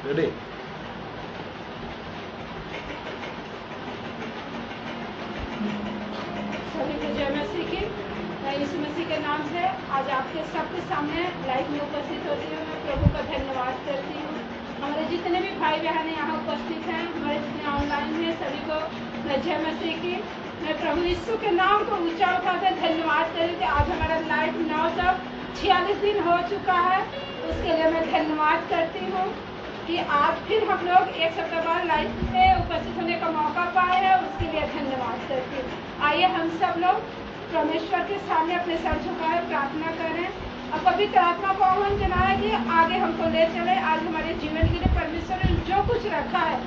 Ready? सभी को जय मसीह की। मैं यीशु मसीह के नाम से आज आपके सबके सामने लाइव में उपस्थित होती हूँ। मैं प्रभु का धन्यवाद करती हूँ। हमारे जितने भी भाई बहन यहाँ उपस्थित हैं, हमारे जितने ऑनलाइन हैं, सभी को मैं जय मसीह की। मैं प्रभु यीशु के नाम को ऊंचा उठाकर धन्यवाद करी कि आज हमारा लाइव 946 दिन हो चुका है। उसके लिए मैं धन्यवाद करती हूँ कि आज फिर हम लोग एक सप्ताह बाद लाइव में उपस्थित होने का मौका पाए हैं। उसके लिए धन्यवाद करती हूँ। आइए हम सब लोग परमेश्वर के सामने अपने सर झुकाए प्रार्थना करें और पवित्र आत्मा को आह्वान जनाए कि आगे हमको ले चले। आज हमारे जीवन के लिए परमेश्वर ने जो कुछ रखा है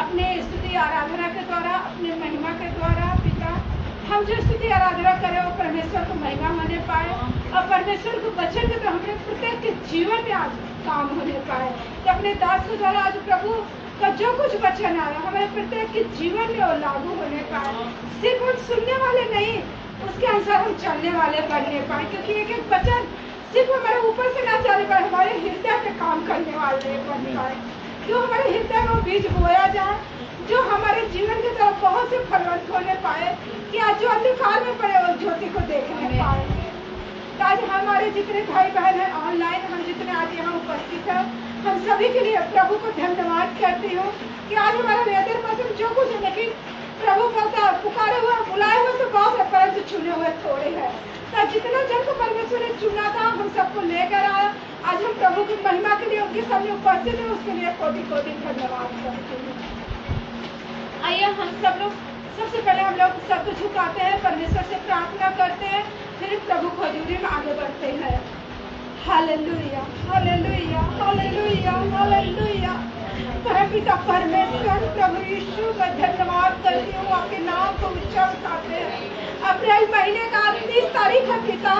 अपने स्तुति आराधना के द्वारा, अपने महिमा के द्वारा, पिता हम जो स्तुति आराधना करें वो परमेश्वर को महिमा होने पाए और परमेश्वर को वचन के तो हमें प्रत्येक के जीवन में आज काम होने पाए कि अपने दास के द्वारा आज प्रभु का जो कुछ वचन आया हमारे प्रत्येक के जीवन में वो लागू होने पाए। सिर्फ हम सुनने वाले नहीं, उसके अनुसार हम चलने वाले बनने पाए, क्योंकि एक एक वचन सिर्फ हमारे ऊपर से ना चले पाए, हमारे हृदय पे काम करने वाले बन पाए। जो हमारे हृदय में बीज बोया जाए, जो हमारे जीवन की तरफ बहुत से फलवंत होने पाए कि आज जो अंधकार में पड़े वो ज्योति को देखने पाए। आज हमारे जितने भाई बहन हैं ऑनलाइन, हम जितने आज यहाँ उपस्थित हैं, हम सभी के लिए प्रभु को धन्यवाद करती हूँ कि आज हमारा वेदर मौसम जो कुछ है, लेकिन प्रभु का पुकारे हुए बुलाए हुए तो बहुत है, परंतु चुने हुए थोड़े हैं। तो जितना जन को परमेश्वर ने चुना था हम सबको लेकर आया। आज हम प्रभु की महिमा के लिए उनके सामने उपस्थित है, उसके लिए कोटि कोटि धन्यवाद करती हूँ। आइए हम सब लोग सबसे पहले हम लोग सब झुकाते हैं, परमेश्वर से प्रार्थना करते हैं, फिर प्रभु को हजूरी में आगे बढ़ते हैं। Hallelujah, hallelujah, hallelujah, hallelujah. परमपिता परमेश्वर प्रभु यीशु मैं धन्यवाद करती हूँ, आपके नाम को ऊंचा उठाते हैं। अप्रैल महीने का 30 तारीख है पिता,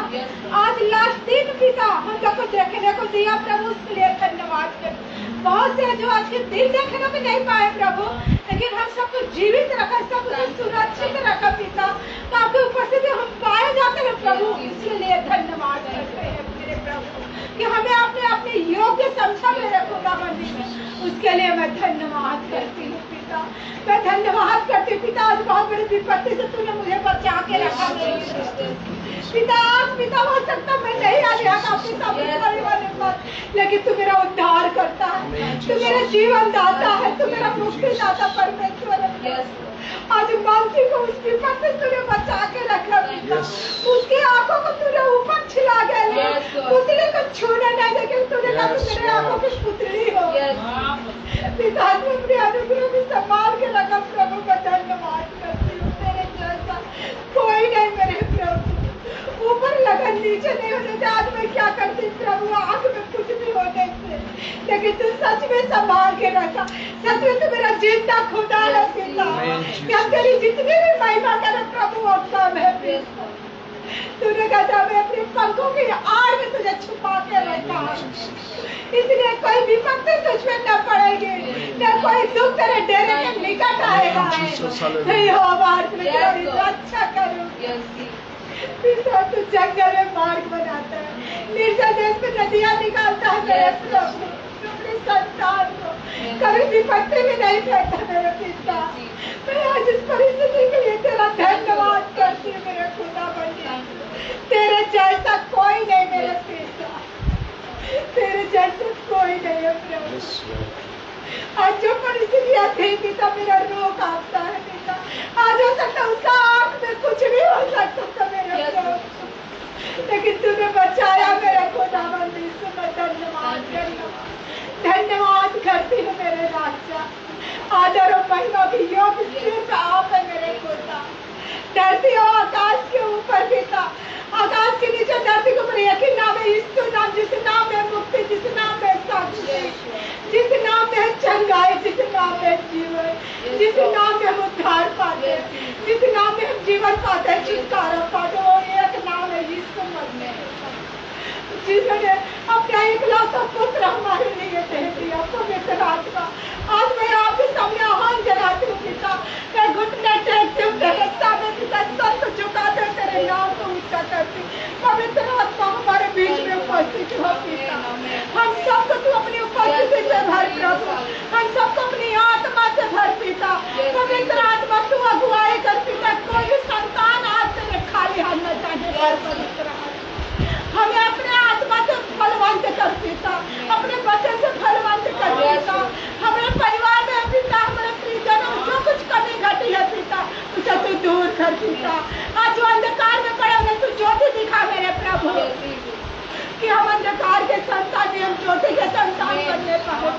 आज लास्ट दिन पिता हम लोग को देखने को दिया प्रभु, उसके लिए धन्यवाद करते। बहुत से जो आज के दिन देखने को नहीं पाए प्रभु, लेकिन हम सबको जीवित रखा, सबको सुरक्षित रखा पिता, तो आपके उपस्थिति हम पाए जाते हैं प्रभु, इसके लिए धन्यवाद करते हैं मेरे प्रभु कि हमें आपने अपने योग्य समझा मेरे खुदाबंदी में, उसके लिए मैं धन्यवाद करती हूँ पिता। मैं धन्यवाद करती हूँ पिता, आज बहुत बड़ी विपत्ति से तूने मुझे बचा के रखा पिता। पिता हो सकता मैं नहीं आ गया आपके सामने वाले पर, लेकिन तू मेरा उद्धार करता है, तू मेरा जीवन दाता है, तू मेरा मुक्ति दाता परमेश्वर है। आज मानसी को उस विपत्ति से तूने बचा के रखा पिता, उसकी आंखों को तूने ऊपर छिला गया, पुतली को छूने नहीं दे, तूने कहा तू मेरे आंखों की पुतली हो पिता। तू अपने अनुग्रह में संभाल के रखा प्रभु, मैं धन्यवाद करती हूँ। तेरे जैसा कोई नहीं मेरे प्रभु, ऊपर लगन नीचे नहीं होने से आज मैं क्या करती प्रभु, आंख में कुछ भी होने से, लेकिन तू सच में संभाल के रखा। सच में तू मेरा जिंदा खुदा है पिता, क्या तेरी जितनी भी महिमा करे प्रभु वो कम है पिता। तूने कहा मैं अपने पंखों की आड़ में तुझे छुपा के रखा, इसलिए कोई विपत्ति तुझ में न पड़ेगी, न कोई दुख तेरे डेरे के निकट आएगा। नहीं हो बाहर में तेरी रक्षा करूंगी पिता। तू जंगल में मार्ग बनाता है, निर्जल देश में नदियां निकालता है मेरे प्रभु, अपने संतान को कभी विपत्ति में नहीं फेंकता मेरे पिता। मैं आज इस परिस्थिति के लिए तेरा धन्यवाद करती हूँ मेरे खुदा बंदी, तेरे जैसा कोई नहीं मेरे पिता, तेरे जैसा कोई नहीं है प्रभु। आज जो परिस्थितियाँ थी पिता, मेरा रोग कांपता है पिता, आज हो सकता उसका आँख में कुछ भी हो सकता था मेरे प्रभु, लेकिन तूने बचाया मेरे खुदाबंदी से मैं धन्यवाद करती हूँ मेरे राजा। आदर और महिमा की योग्य सिर्फ आप है मेरे खुदा। धरती और आकाश के ऊपर पिता, आकाश के नीचे धरती के ऊपर एक ही नाम है, यीशु नाम, जिस नाम में मुक्ति, जिस नाम में शांति, जिस नाम में चंगाई, जिस नाम में जीवन, जिस नाम में हम उद्धार पाते, जिस नाम में हम जीवन पाते, छुटकारा पाते, वो एक नाम है यीशु मसीह, जिन्होंने अपना इकलौता पुत्र हमारे लिए दे दिया पवित्र आत्मा। आज मैं आपके सामने आह्वान जलाती हूँ पिता, मैं घुटने टेकती हूँ तेरे सामने पिता, सर को झुकाते हुए तेरे नाम को ऊंचा करती। पवित्र आत्मा हमारे बीच में उपस्थित हो पिता, हम सबको तू अपनी उपस्थिति से भर प्रभु। कर पवित्र हमें अपने आत्मा से फलवंत कर पिता, अपने वचन से फलवंत कर पिता। हमारे परिवार में पिता, हमारे प्रियजनों में जो कुछ कमी घटी है पिता, उसे तू दूर कर पिता। आज जो अंधकार में पड़े उन्हें तू ज्योति दिखा मेरे प्रभु, कि हम अंधकार के संतान नहीं, हम ज्योति के संतान बनने पाए।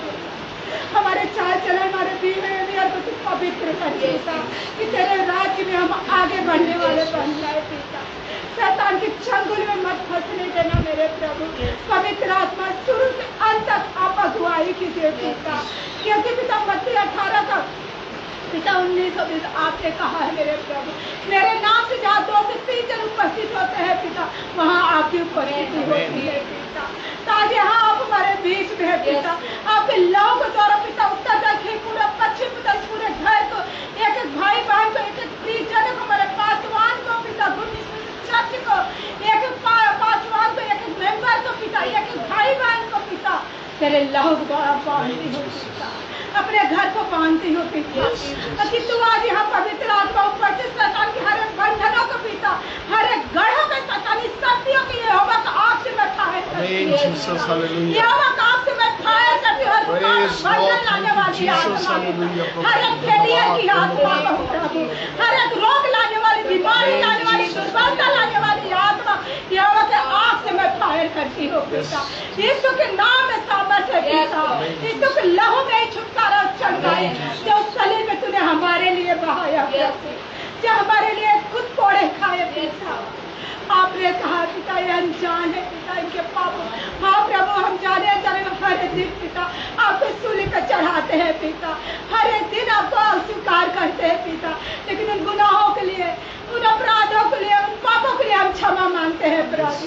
हमारे चाल चलन, हमारे बिहेवियर को तू पवित्र कर देता, कि तेरे राज्य में हम आगे बढ़ने वाले बन जाए पिता। शैतान की चंगुल में मत फंसने देना मेरे प्रभु। पवित्र आत्मा शुरू से अंत तक आप अगुवाई कीजिए पिता, क्योंकि पिता मत्ती 18 का पिता 19 आपने कहा है मेरे प्रभु, मेरे नाम से जहाँ 2 से 3 जन उपस्थित होते हैं पिता, वहाँ आपकी उपस्थिति होती है पिता। आज यहाँ आप हमारे बीच में है पिता, आपके लोगों के द्वारा पिता उत्तर दक्षिण पूरा पश्चिम पिता इस पूरे घर को, एक एक भाई बहन को, एक एक प्रियजन को, हमारे पासवान को पिता, चर्च को, एक एक पासवान को, एक एक मेंबर को पिता, एक एक भाई बहन को पिता, तेरे लहू द्वारा बांधती हो पिता, अपने घर को बांधती हो पिता। कि तू आज यहाँ पवित्र आत्मा ऊपर से शैतान के हर एक बंधनों को पिता, हर एक गढ़ों के शैतानी शक्तियों की यहोवा का आग से मैं फायर करती हूँ, यहोवा का आग से मैं फायर करती हूँ। बंधन लाने वाली आत्मा, हर एक फेलियर की आत्मा प्रभु, हर एक रोग लाने वाली, बीमारी लाने वाली, दुर्बलता लाने वाली आत्मा, यहोवा के आग से मैं फायर करती हूँ पिता। यीशु के नाम में सामर्थ्य है पिता, यीशु के लहू में छुटकारा चढ़ गए, जो सलीब में तूने हमारे लिए बहाया, जो हमारे लिए खुद कोड़े खाए पिता। आपने कहा पिता ये अनजान है पिता, इनके पाप। हाँ प्रभु, हम जाने हर एक दिन पिता आपको सूली पर चढ़ाते हैं पिता, हर एक दिन आपको अस्वीकार करते हैं पिता, लेकिन उन गुनाहों के लिए, उन अपराधों के लिए, उन पापों के लिए हम क्षमा मांगते हैं प्रभु।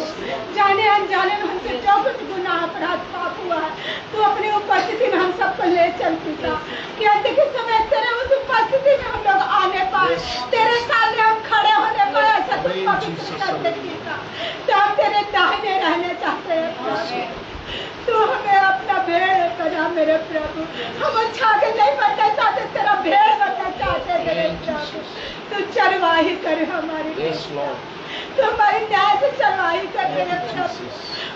जाने अनजाने में हमसे जो कुछ गुनाह अपराध पाप हुआ है, तो अपनी उपस्थिति में हम सबको ले चल पिता, कि अंत के समय तेरे उस उपस्थिति में हम लोग आने पाए, तेरे सामने हम खड़े होने पाए, ऐसा कुछ पवित्र करते पिता। तो हम तेरे दाहिने रहने चाहते हैं प्रभु, तू हमें अपना भेड़ बना मेरे प्रभु। हम छागे नहीं बनना चाहते, तेरा भेड़ बनना चाहते मेरे प्रभु। तू चरवाही करे हमारी, तू हमारी न्याय से चरवाही कर मेरे प्रभु।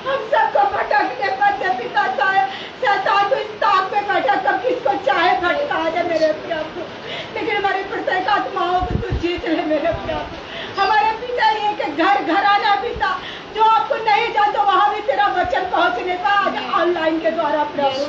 हम सबको भटकने पर दे पिता, चाहे शैतान को इस ताक में बैठा, कब किसको चाहे भटका दे मेरे प्रभु, लेकिन हमारी प्रत्येक आत्माओं को तू जीत ले मेरे प्रभु। हमारे पिता ये के घर घराना पिता, जो आपको नहीं जानते वहाँ भी तेरा वचन पहुँचने का आज ऑनलाइन के द्वारा प्रभु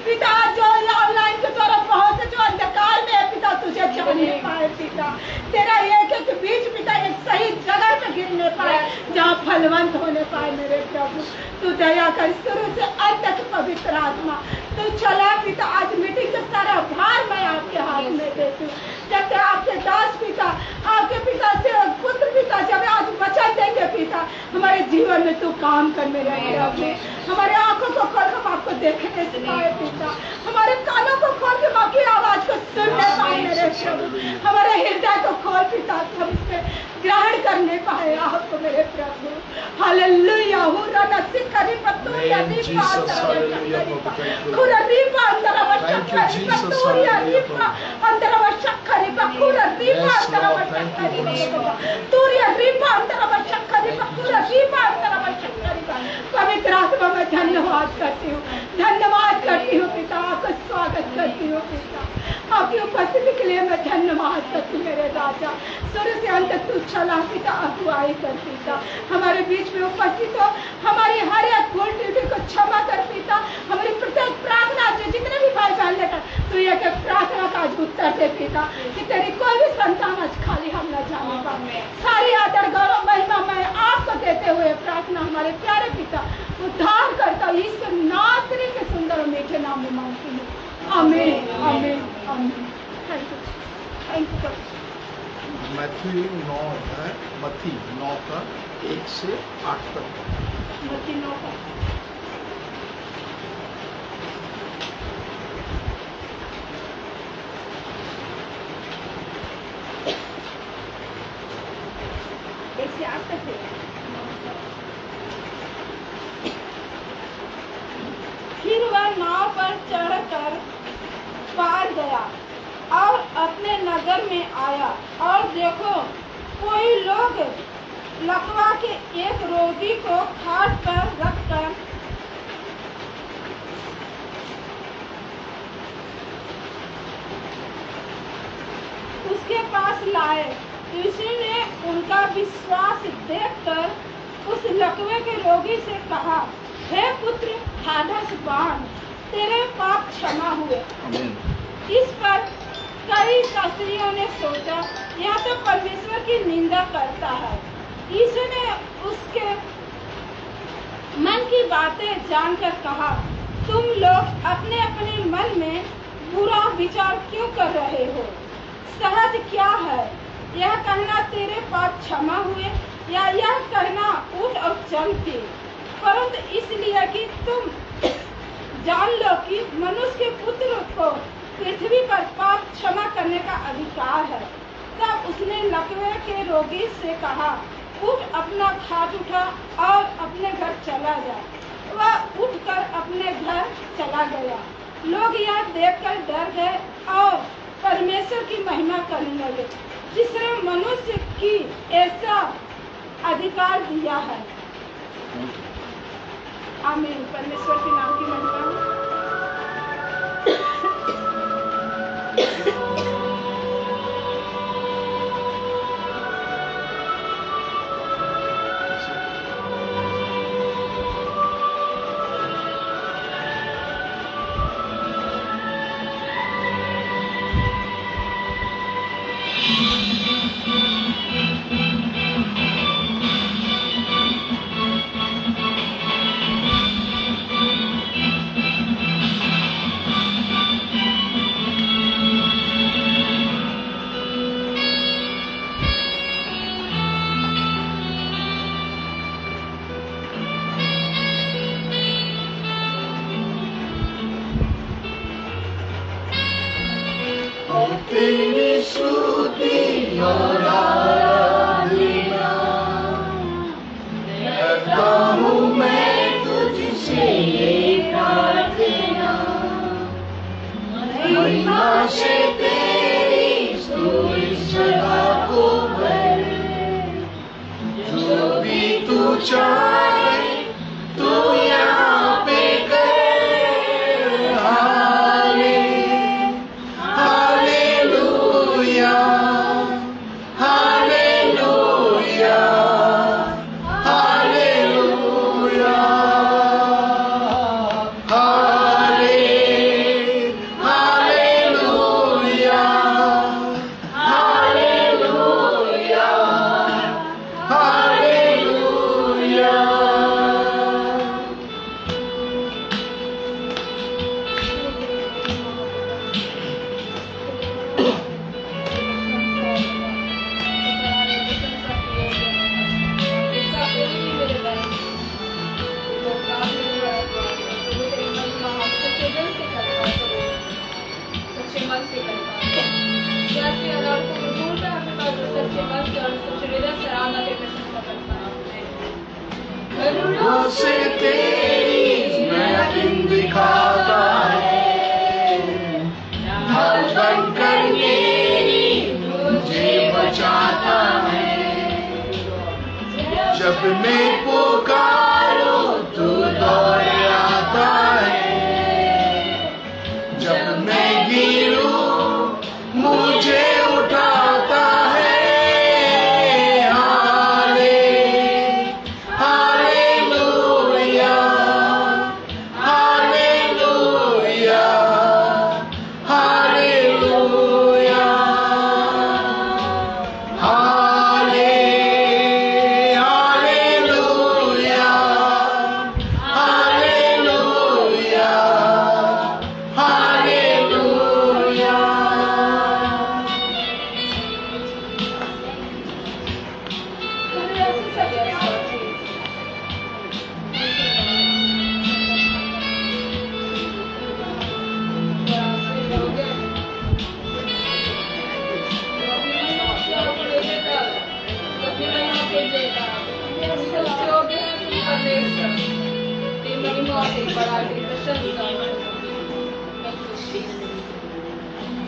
पिता, जो ऑनलाइन के द्वारा पहुँचे, जो अंधकार में है पिता, तुझे जानने पाए पिता, तेरा एक एक बीच पिता एक सही जगह पे गिरने पाए, जहाँ फलवंत होने पाए मेरे प्रभु। तू दया कर, शुरू से अंत तक पवित्र आत्मा तू चला पिता। आज मीटिंग का सारा भार मैं आपके हाथ में देती हूँ, जब तक आपके दास पिता, आपके पिता से पुत्र पिता जब आज वचन देंगे पिता, हमारे जीवन में तू काम कर मेरे प्रभु। हमारे आंखों को खोल, हम आपको देखने से पाए पिता, हमारे कानों को खोल के आपकी आवाज को सुनने पाए मेरे प्रभु, हमारे हृदय को खोल पिता, हम इससे ग्रहण करने पाए आपको मेरे प्रभु। हालेलुया। हुरा नसिकरी पतुरिया दीपा खुरा दीपा अंदरवशक्करी पतुरिया दीपा अंदरवशक्करी खुरा दीपा अंदरवशक्करी तुरिया दीपा अंदरवशक्करी खुरा दीपा अंदरवशक्करी। पवित्र आत्मा में धन्यवाद करती हूँ, धन्यवाद करती हूँ पिता, आपका स्वागत करती हूँ पिता, आपकी उपस्थिति के लिए मैं धन्यवाद करती हूँ मेरे राजा। शुरू से अंत तू चला पिता, अगुवाई कर पिता, हमारे बीच में उपस्थित हो, हमारी हर एक भूल त्रुटि को क्षमा कर पिता, हमारी प्रत्येक प्रार्थना जो जितने भी भाई बहन लेकर तू एक एक प्रार्थना का आज उत्तर दे पिता, कि तेरी कोई भी संतान आज खाली हम न जाने पाए। सारी आदर गौरव महिमा मैं आपको देते हुए प्रार्थना हमारे प्यारे पिता उद्धार करता ईश्वर नासरी के सुंदर और मीठे नाम में मांगती हूँ, आमीन आमीन आमीन। Thank you. मैथ्यू 9 है, मत्ती 9 का 1 से 8 तक। मत्ती 9 का से 8 तक है। फिर वह नाव पर चढ़कर पार गया और अपने नगर में आया, और देखो कोई लोग लकवा के एक रोगी को खाट पर रखकर उसके पास लाए। यीशु ने उनका विश्वास देखकर उस लकवे के रोगी से कहा, हे पुत्र, ढाढ़स बांध, तेरे पाप क्षमा हुए। इस पर कई शास्त्रियों ने सोचा, यह तो परमेश्वर की निंदा करता है। यीशु ने उसके मन की बातें जानकर कहा, तुम लोग अपने अपने मन में बुरा विचार क्यों कर रहे हो? सहज क्या है, यह कहना तेरे पाप क्षमा हुए या यह कहना उठ और चल फिर? परंतु इसलिए कि तुम जान लो कि मनुष्य के पुत्र को पृथ्वी पर पाप क्षमा करने का अधिकार है। तब उसने लकवे के रोगी से कहा, उठ, अपना खाट उठा और अपने घर चला जा। वह उठकर अपने घर चला गया। लोग यह देखकर डर गए और परमेश्वर की महिमा करने लगे, जिसने मनुष्य की ऐसा अधिकार दिया है। आमीन। परमेश्वर के नाम की महिमा। तेरी स्तुति और आराधना करता हूँ मैं तुझसे ये प्रार्थना, महिमा से तेरी स्तुति सदा को भर, जो भी तू चाहे तू यहाँ पे कर। से तेरी नया दिन दिखाता है, ढाल बनकर मेरी मुझे बचाता है। जब मैं पुकारूं तू दौड़ आता है, जब मैं गिरूं मुझे उठाता है।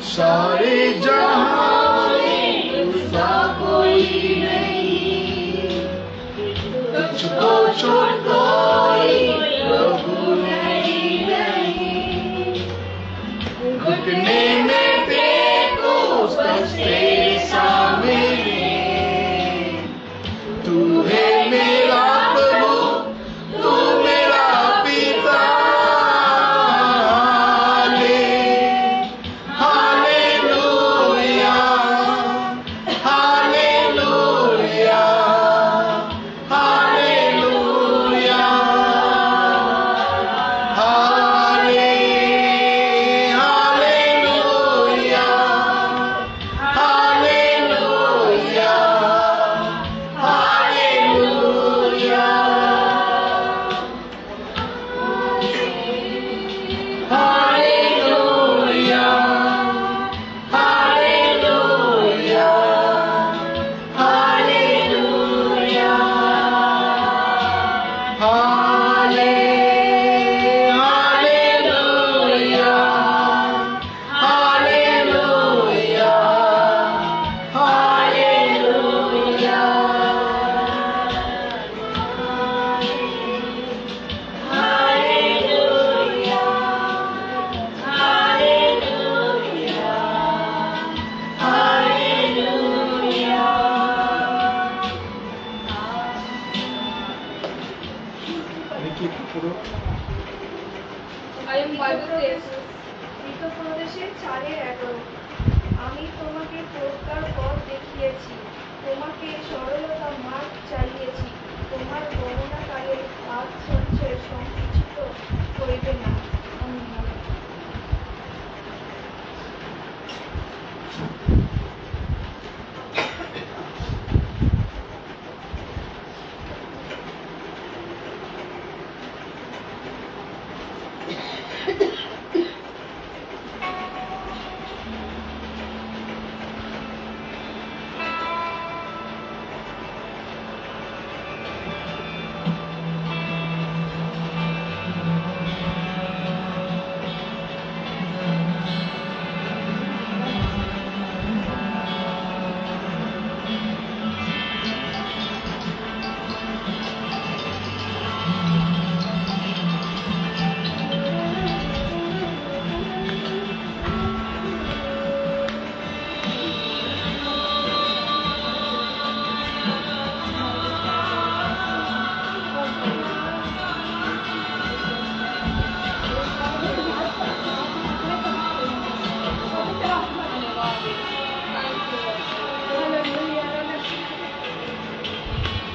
सारे जहां में उसका कोई नहीं, तुझको छोड़ कोई प्रभु घुटने में टेको बस तेरे सामने तू है मेरा प्रभु तू मेरा पिता हालेलुया हालेलुया हालेलुया প্রদেশের 4:11 আমি তোমাকে প্রজ্ঞার পথ দেখিয়েছি তোমাকে সরলতা মার্গ চালিয়েছি তোমার গণনাকালে পাপ সঞ্চয় সংকুচিত করিবে না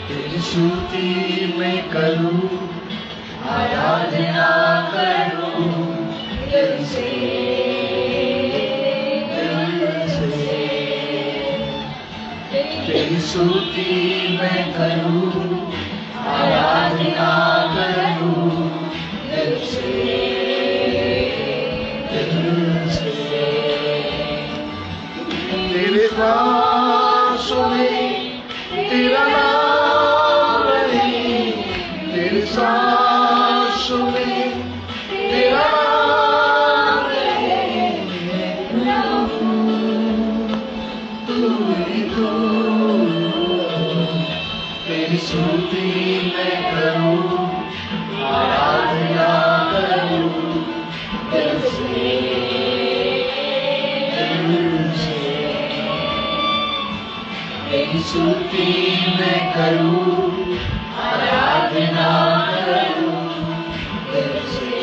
तेरी स्तुति मैं करूं आराधना करूं दिल से तेरी स्तुति मैं करूं आराधना करूं दिल से तेरे सांसों में तेरा नाम रहे तेरे सांसों में तेरा नाम रहे तू ही तो तेरी स्तुति मैं करूं आराधना करूं दिल से तेरी स्तुति मैं करूं आराधना करूं दिल से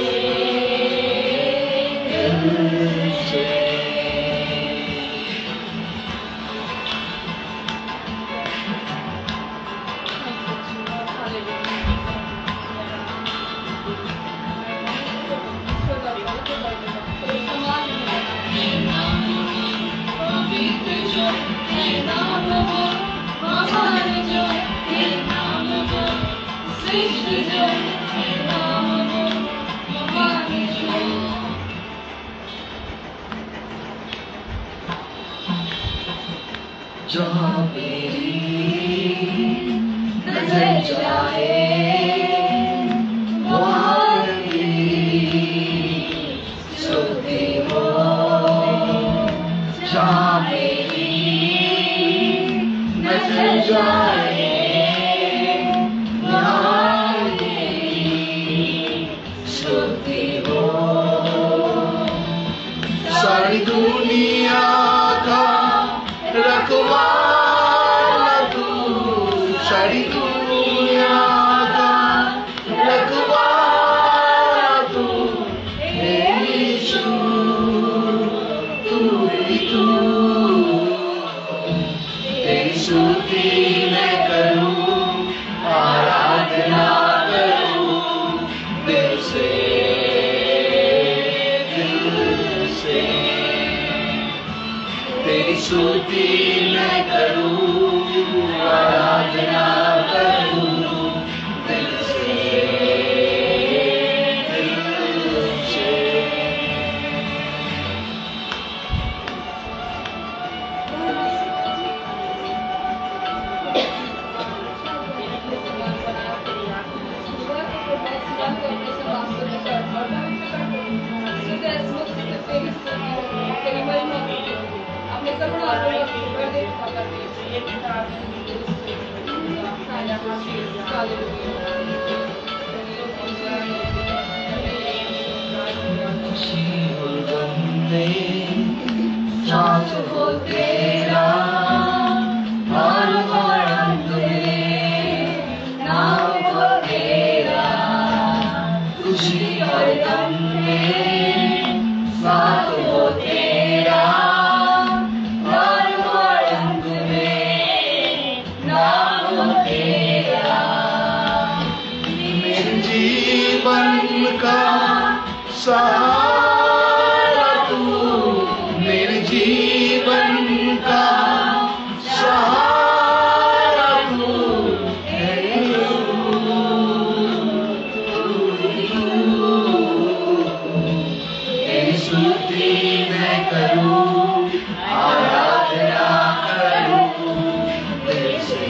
जहाँ मेरी नजर जाए वहाँ स्तुति हो जहाँ मेरी नजर जाए वहाँ ही तू, तेरी स्तुति मैं करूं, आराधना करूं दिल से, तेरी स्तुति मैं करूं, आराधना करूं दिल से, साथ हो तेरा हाल और अंत में, नाम हो तेरा खुशी और गम में, साथ हो तेरा हाल और अंत में, नाम हो तेरा मेरे जीवन का सहारा तू, मेरे जीवन का सहारा तू है। तेरी स्तुति मैं करूं, आराधना करूं दिल से,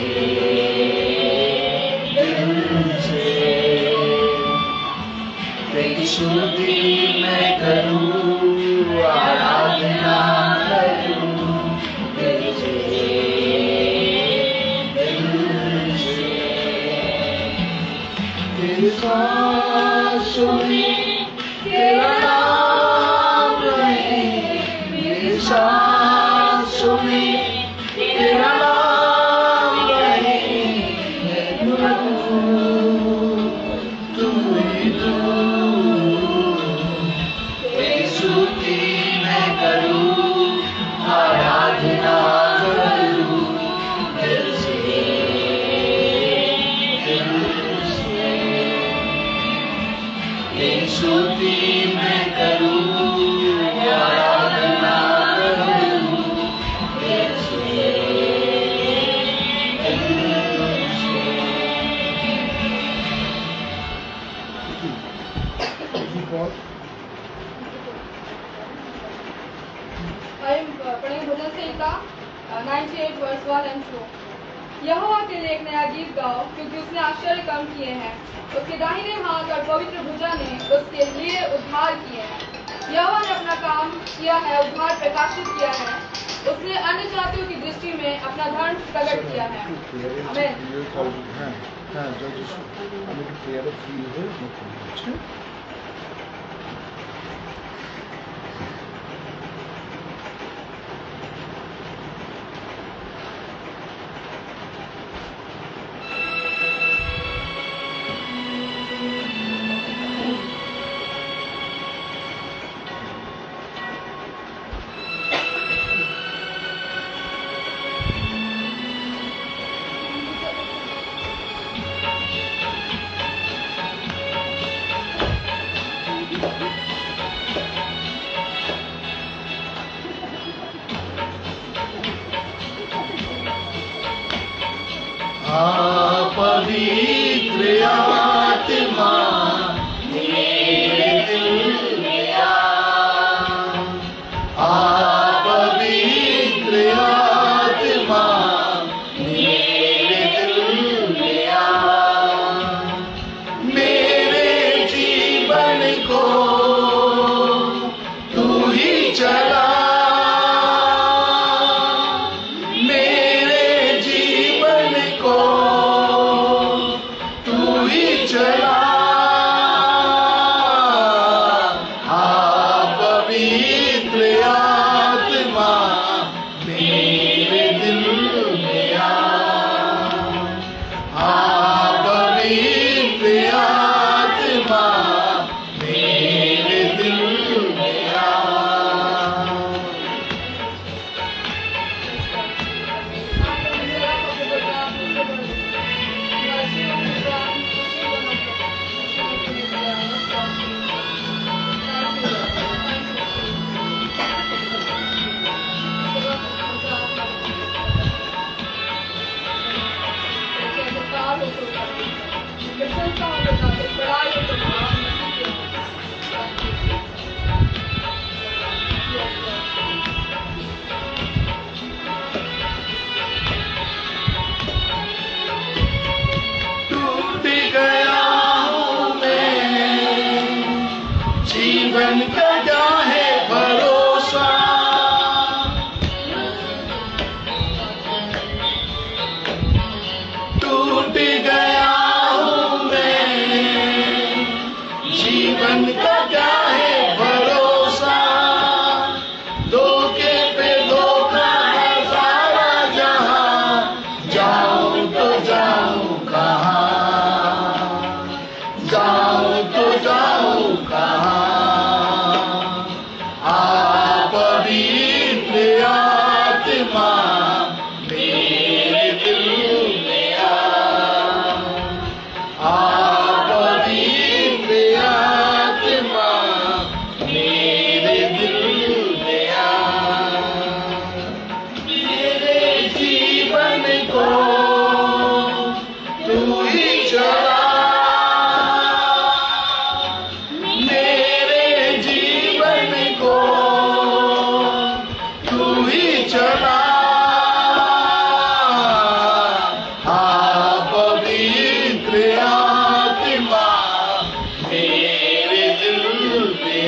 तेरी स्तुति मैं करूं, आराधना करूं दिल से, तेरे सांसों में तेरा नाम रहे, मेरे सांसों में तेरा नाम रहे, तू ही तू, तेरी स्तुति मैं करूं, आराधना करूं दिल से, तेरी स्तुति मैं करूं, आराधना करूं दिल से, पढ़ेंगे भजन संहिता 98 वर्स 1 and 2। यहोवा के लिए एक नया गीत गाओ, क्योंकि उसने आश्चर्य काम किए हैं। उसके दाहिने हाथ और पवित्र भुजा ने उसके लिए उद्धार किए हैं। यहोवा ने अपना काम किया है, उद्धार प्रकाशित किया है। उसने अन्य जातियों की दृष्टि में अपना धर्म प्रकट किया है। आमीन। হ্যাঁ জজ আমি একটু প্রেয়ারে ফ্রি হয়ে মুখ করছি। पवित्र आत्मा मेरे दिल में आ, पवित्र आत्मा मेरे दिल में आ, मेरे जीवन को तू ही चला, मेरे जीवन को तू ही जीवन का क्या है भरोसा, टूट गया हूँ मैं, जीवन का क्या है भरोसा, धोखे पे धोखा है सारा जहां, जाऊं तो जाऊं कहां, जाऊं तो जाऊं कहां, आप पवित्र आत्मा मेरे दिल में आप पवित्र आत्मा मेरे दिल में मेरे जीवन को तू ही चला, मेरे जीवन को तू ही चला, हाँ पवित्र आत्मा मेरे दिल में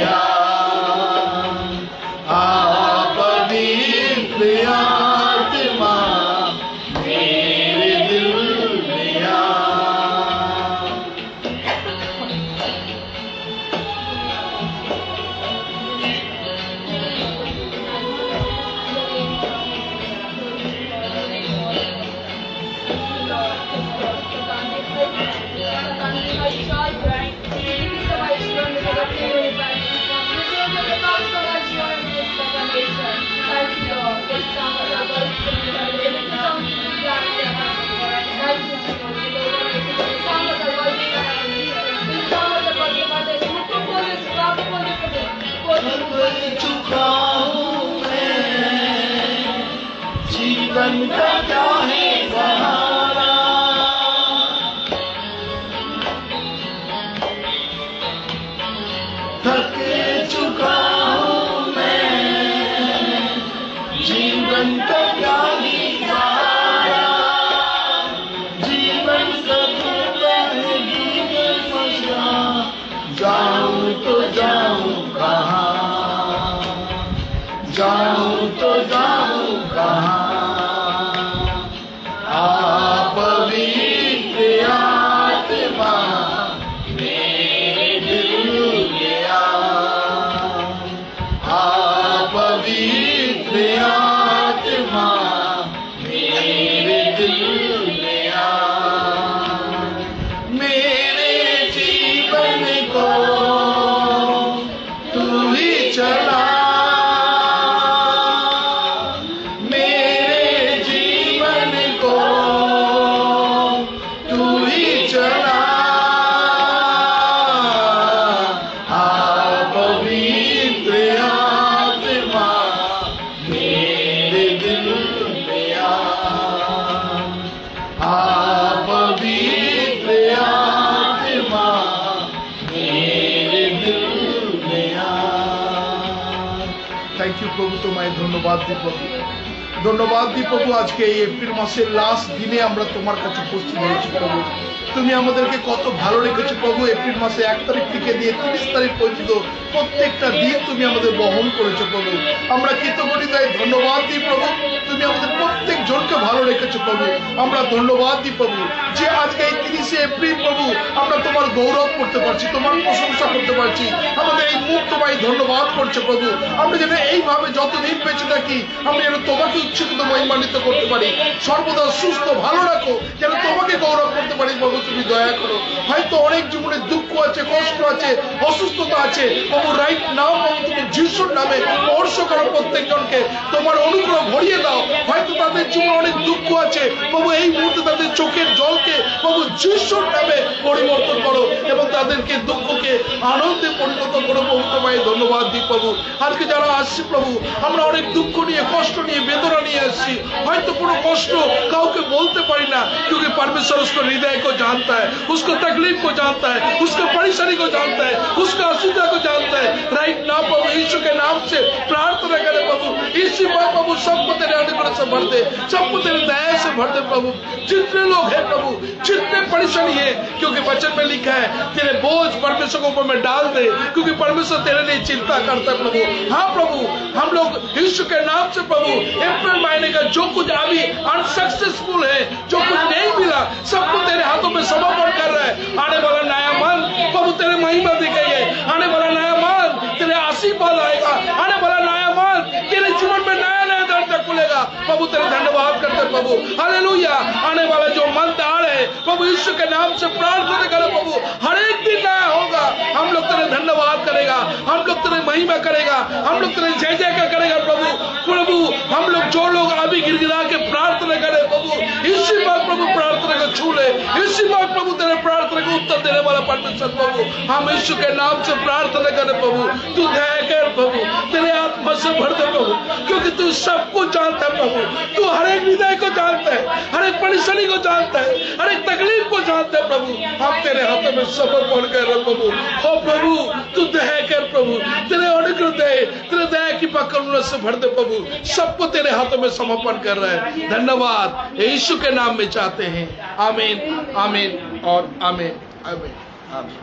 पवित्र आत्मा मेरे दिल में चुका हूँ मैं, जीवन का क्या है सहारा, थक चुका हूँ मैं, जीवन का क्या ही सहारा, जीवन का है जीवन फंसा, जाऊं तो जाऊं कहां, जाऊं तो जाऊं कहां, आप पवित्र आत्मा मेरे दिल में आप पवित्र आत्मा मेरे दिल में मेरे जीवन को तू ही चला, मेरे जीवन को तू ही चला, आप पवित्र आत्मा मेरे दिल में आप पवित्र आत्मा मेरे दिल में थैंक यू प्रभु, তোমায় ধন্যবাদ দিই প্রভু, ধন্যবাদ দিই প্রভু। আজকে এই এপ্রিল মাসের লাস্ট দিনে আমরা তোমার কাছে উপস্থিত হয়েছি প্রভু। তুমি আমাদেরকে কত ভালো রেখেছো প্রভু। এপ্রিল মাসে 1 তারিখ থেকে দিয়ে 30 তারিখ পর্যন্ত প্রত্যেকটা দিন তুমি আমাদের বহন করেছো প্রভু। আমরা কৃতজ্ঞতায় ধন্যবাদ দিই প্রভু। তুমি আমাদের প্রত্যেক জনকে ভালো রেখেছো প্রভু। আমরা ধন্যবাদ দিই প্রভু যে আজকে এই 30 এপ্রিল প্রভু আমরা তোমার গৌরব করতে পারছি, তোমার প্রশংসা করতে পারছি। আমাদের এই মুখ তোমায় ধন্যবাদ করছে প্রভু। আমরা যেন এইভাবে যতদিন বেঁচে থাকি আমরা যেন তোমাকে উচ্ছ্বসিত মহিমান্বিত করতে পারি। সর্বদা সুস্থ ভালো রাখো, যেন তোমাকে গৌরব করতে পারি প্রভু। তুমি দয়া করো। হয়তো অনেক জীবনে দুঃখ আছে, কষ্ট আছে, অসুস্থতা আছে প্রভু। রাইট নাও প্রভু তুমি যিশুর নামে স্পর্শ করো প্রত্যেকজনকে, তোমার অনুগ্রহ ভরিয়ে দাও। হয়তো তাদের জীবনে অনেক দুঃখ আছে প্রভু, এই মুহূর্তে তাদের চোখের জলকে প্রভু যিশুর নামে পরিবর্তন করো এবং তাদেরকে দুঃখকে আনন্দে পরিণত করো প্রভু। তোমায় ধন্যবাদ দিই প্রভু। আজকে যারা আসছি প্রভু আমরা অনেক দুঃখ নিয়ে, কষ্ট নিয়ে, বেদনা নিয়ে আসছি। হয়তো কোনো কষ্ট কাউকে বলতে পারি না, क्योंकि परमेश्वर उसको हृदय को जानता है, उसको तकलीफ को जानता है, उसको परेशानी को जानता है, उसका असुविधा को जानता है। राइट नाउ प्रभु यीशु के नाम से प्रार्थना करें प्रभु। इसी बात प्रभु सबको तेरे अनुग्रह से भर दे, सबको तेरे दया से भर दे प्रभु। जितने लोग हैं प्रभु, जितने परेशानी है, क्योंकि वचन में लिखा है तेरे बोझ परमेश्वर के ऊपर में डाल दे, क्योंकि परमेश्वर तेरे लिए चिंता करता है प्रभु। हाँ प्रभु, हम लोग यीशु के नाम से प्रभु अप्रैल महीने का जो कुछ अभी अनसक्सेसफुल है, जो कुछ नहीं मिला, सबको तेरे हाथों में समर्पण कर रहा है। आने वाला नया मन प्रभु तेरे महिमा दिखाइए, आने वाला नया मन तेरे आशीर्वाद आएगा, आने वाला नया मन तेरे जीवन में नया नया दरवाजा खुलेगा प्रभु। तेरे धन्यवाद करते प्रभु, हालेलुया। आने वाला जो मन दाड़ है प्रभु यीशु के नाम से प्रार्थना करो प्रभु, हर एक दिन नया होगा। हम लोग तेरे धन्यवाद करेगा, हम लोग तेरे महिमा करेगा, हम लोग तेरे जय जय का करेगा प्रभु। प्रभु हम लोग जो लोग अभी गिड़गिड़ा के प्रार्थना करें प्रभु, इसी बात प्रभु प्रार्थना को छू ले, इसी बात प्रभु तेरे प्रार्थना को उत्तर देने वाला परमेश्वर प्रभु। हम यीशु के नाम से प्रार्थना करें प्रभु, तू दया कर प्रभु, तेरे आत्मा से भर दे प्रभु, क्योंकि तू सबको जानता है प्रभु। तू हर एक हृदय को जानता है, हर एक परेशानी को जानता है, हर एक तकलीफ को जानता है प्रभु। हम तेरे हाथों में समर्पण कर रहे प्रभु। हो प्रभु तू दया कर प्रभु, तेरे अनुग्रह दे, तेरे दया की पकड़ से भर दे प्रभु। सबको तेरे हाथों में समर्पण कर रहे हैं। धन्यवाद यीशु के नाम में चाहते हैं, आमीन आमीन और आमीन आमीन आमीन।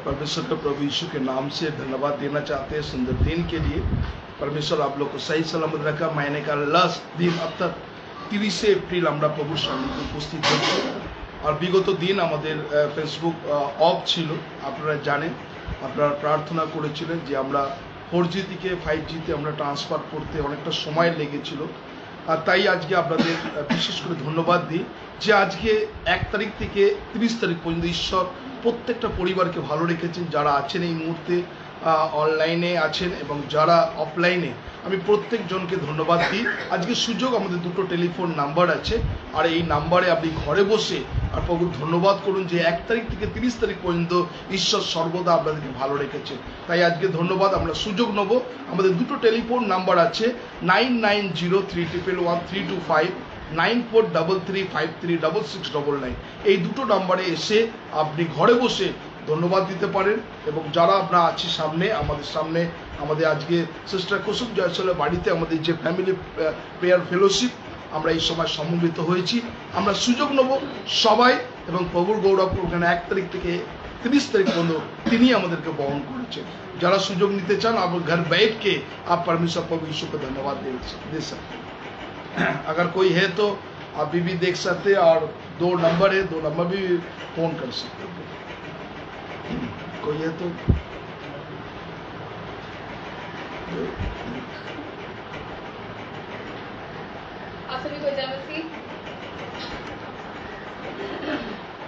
परमेश्वर का प्रभु यीशु के नाम से धन्यवाद देना चाहते हैं सुंदर दिन के लिए। परमेश्वर आप लोग को सही सलामत रखा। महीने का लास्ट दिन अब तक 30 एप्रिल আমরা প্রভুর সান্নিধ্যে উপস্থিত হচ্ছি। আর বিগত দিন আমাদের ফেসবুক অফ ছিল, আপনারা জানেন। আপনারা প্রার্থনা করেছিলেন যে আমরা 4G থেকে 5G তে আমরা ট্রান্সফার করতে অনেকটা সময় লেগেছিল। আর তাই আজকে আপনাদের বিশেষ করে ধন্যবাদ দিই যে আজকে 1 তারিখ থেকে 30 তারিখ পর্যন্ত ঈশ্বর প্রত্যেকটা পরিবারকে ভালো রেখেছেন। যারা আছেন এই মুহূর্তে অনলাইনে আছেন এবং যারা অফলাইনে, আমি প্রত্যেকজনকে ধন্যবাদ দিই। আজকে সুযোগ আমাদের দুটো টেলিফোন নাম্বার আছে, আর এই নাম্বারে আপনি ঘরে বসে আর প্রভুর ধন্যবাদ করুন যে 1 তারিখ থেকে 30 তারিখ পর্যন্ত ঈশ্বর সর্বদা আপনাদেরকে ভালো রেখেছেন। তাই আজকে ধন্যবাদ। আমরা সুযোগ নেব। আমাদের দুটো টেলিফোন নাম্বার আছে 9903111325, 9433536699। এই দুটো নাম্বারে এসে আপনি ঘরে বসে ধন্যবাদ দিতে পারেন। এবং যারা আপনারা আছি সামনে, আমাদের সামনে আমাদের আজকে সিস্টার কুসুম জয়সলের বাড়িতে আমাদের যে ফ্যামিলি প্রেয়ার ফেলোশিপ, আমরা এই সময় সমবেত হয়েছি। আমরা সুযোগ নেব সবাই, এবং প্রভুর গৌরব ওখানে 1 তারিখ থেকে 30 तारीख पर्यंत তিনি আমাদেরকে বহন করেছেন। যারা সুযোগ নিতে চান आप घर बैठ के आप परमेश्वर प्रभु यीशु को धन्यवाद दे सकते हैं। अगर कोई है तो आप भी देख सकते हैं, और 2 नंबर है, 2 नंबर भी फोन कर सकते हैं। कोई है तो आप सभी को जय मसीह।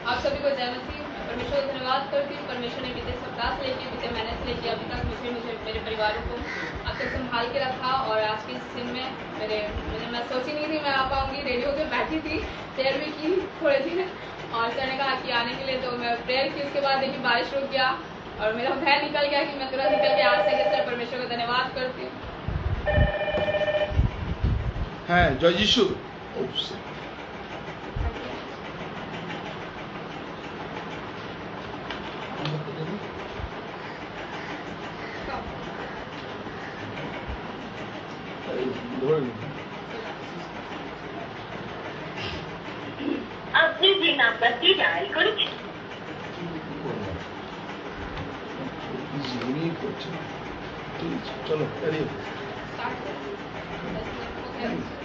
आप सभी को जय मसीह। परमेश्वर को धन्यवाद करती हूँ। परमेश्वर ने बीते सप्ताह से लेके बीते महीने से लेके अभी तक मुझे मेरे परिवार को अब तक संभाल के रखा। और आज के इस दिन में मैं सोची नहीं थी मैं आ पाऊंगी। रेडियो पे बैठी थी, प्रेयर भी की थोड़े दिन, और सर ने कहा कि आने के लिए, तो मैं प्रेयर की। उसके बाद देखिए बारिश रुक गया और मेरा भय निकल गया कि मैं तुरंत निकल के आ सके। सर परमेश्वर को धन्यवाद करती हूँ। हाँ जय यीशु। আপনি যে নাম্বারটি ডায়াল করেছেন चलो करिए।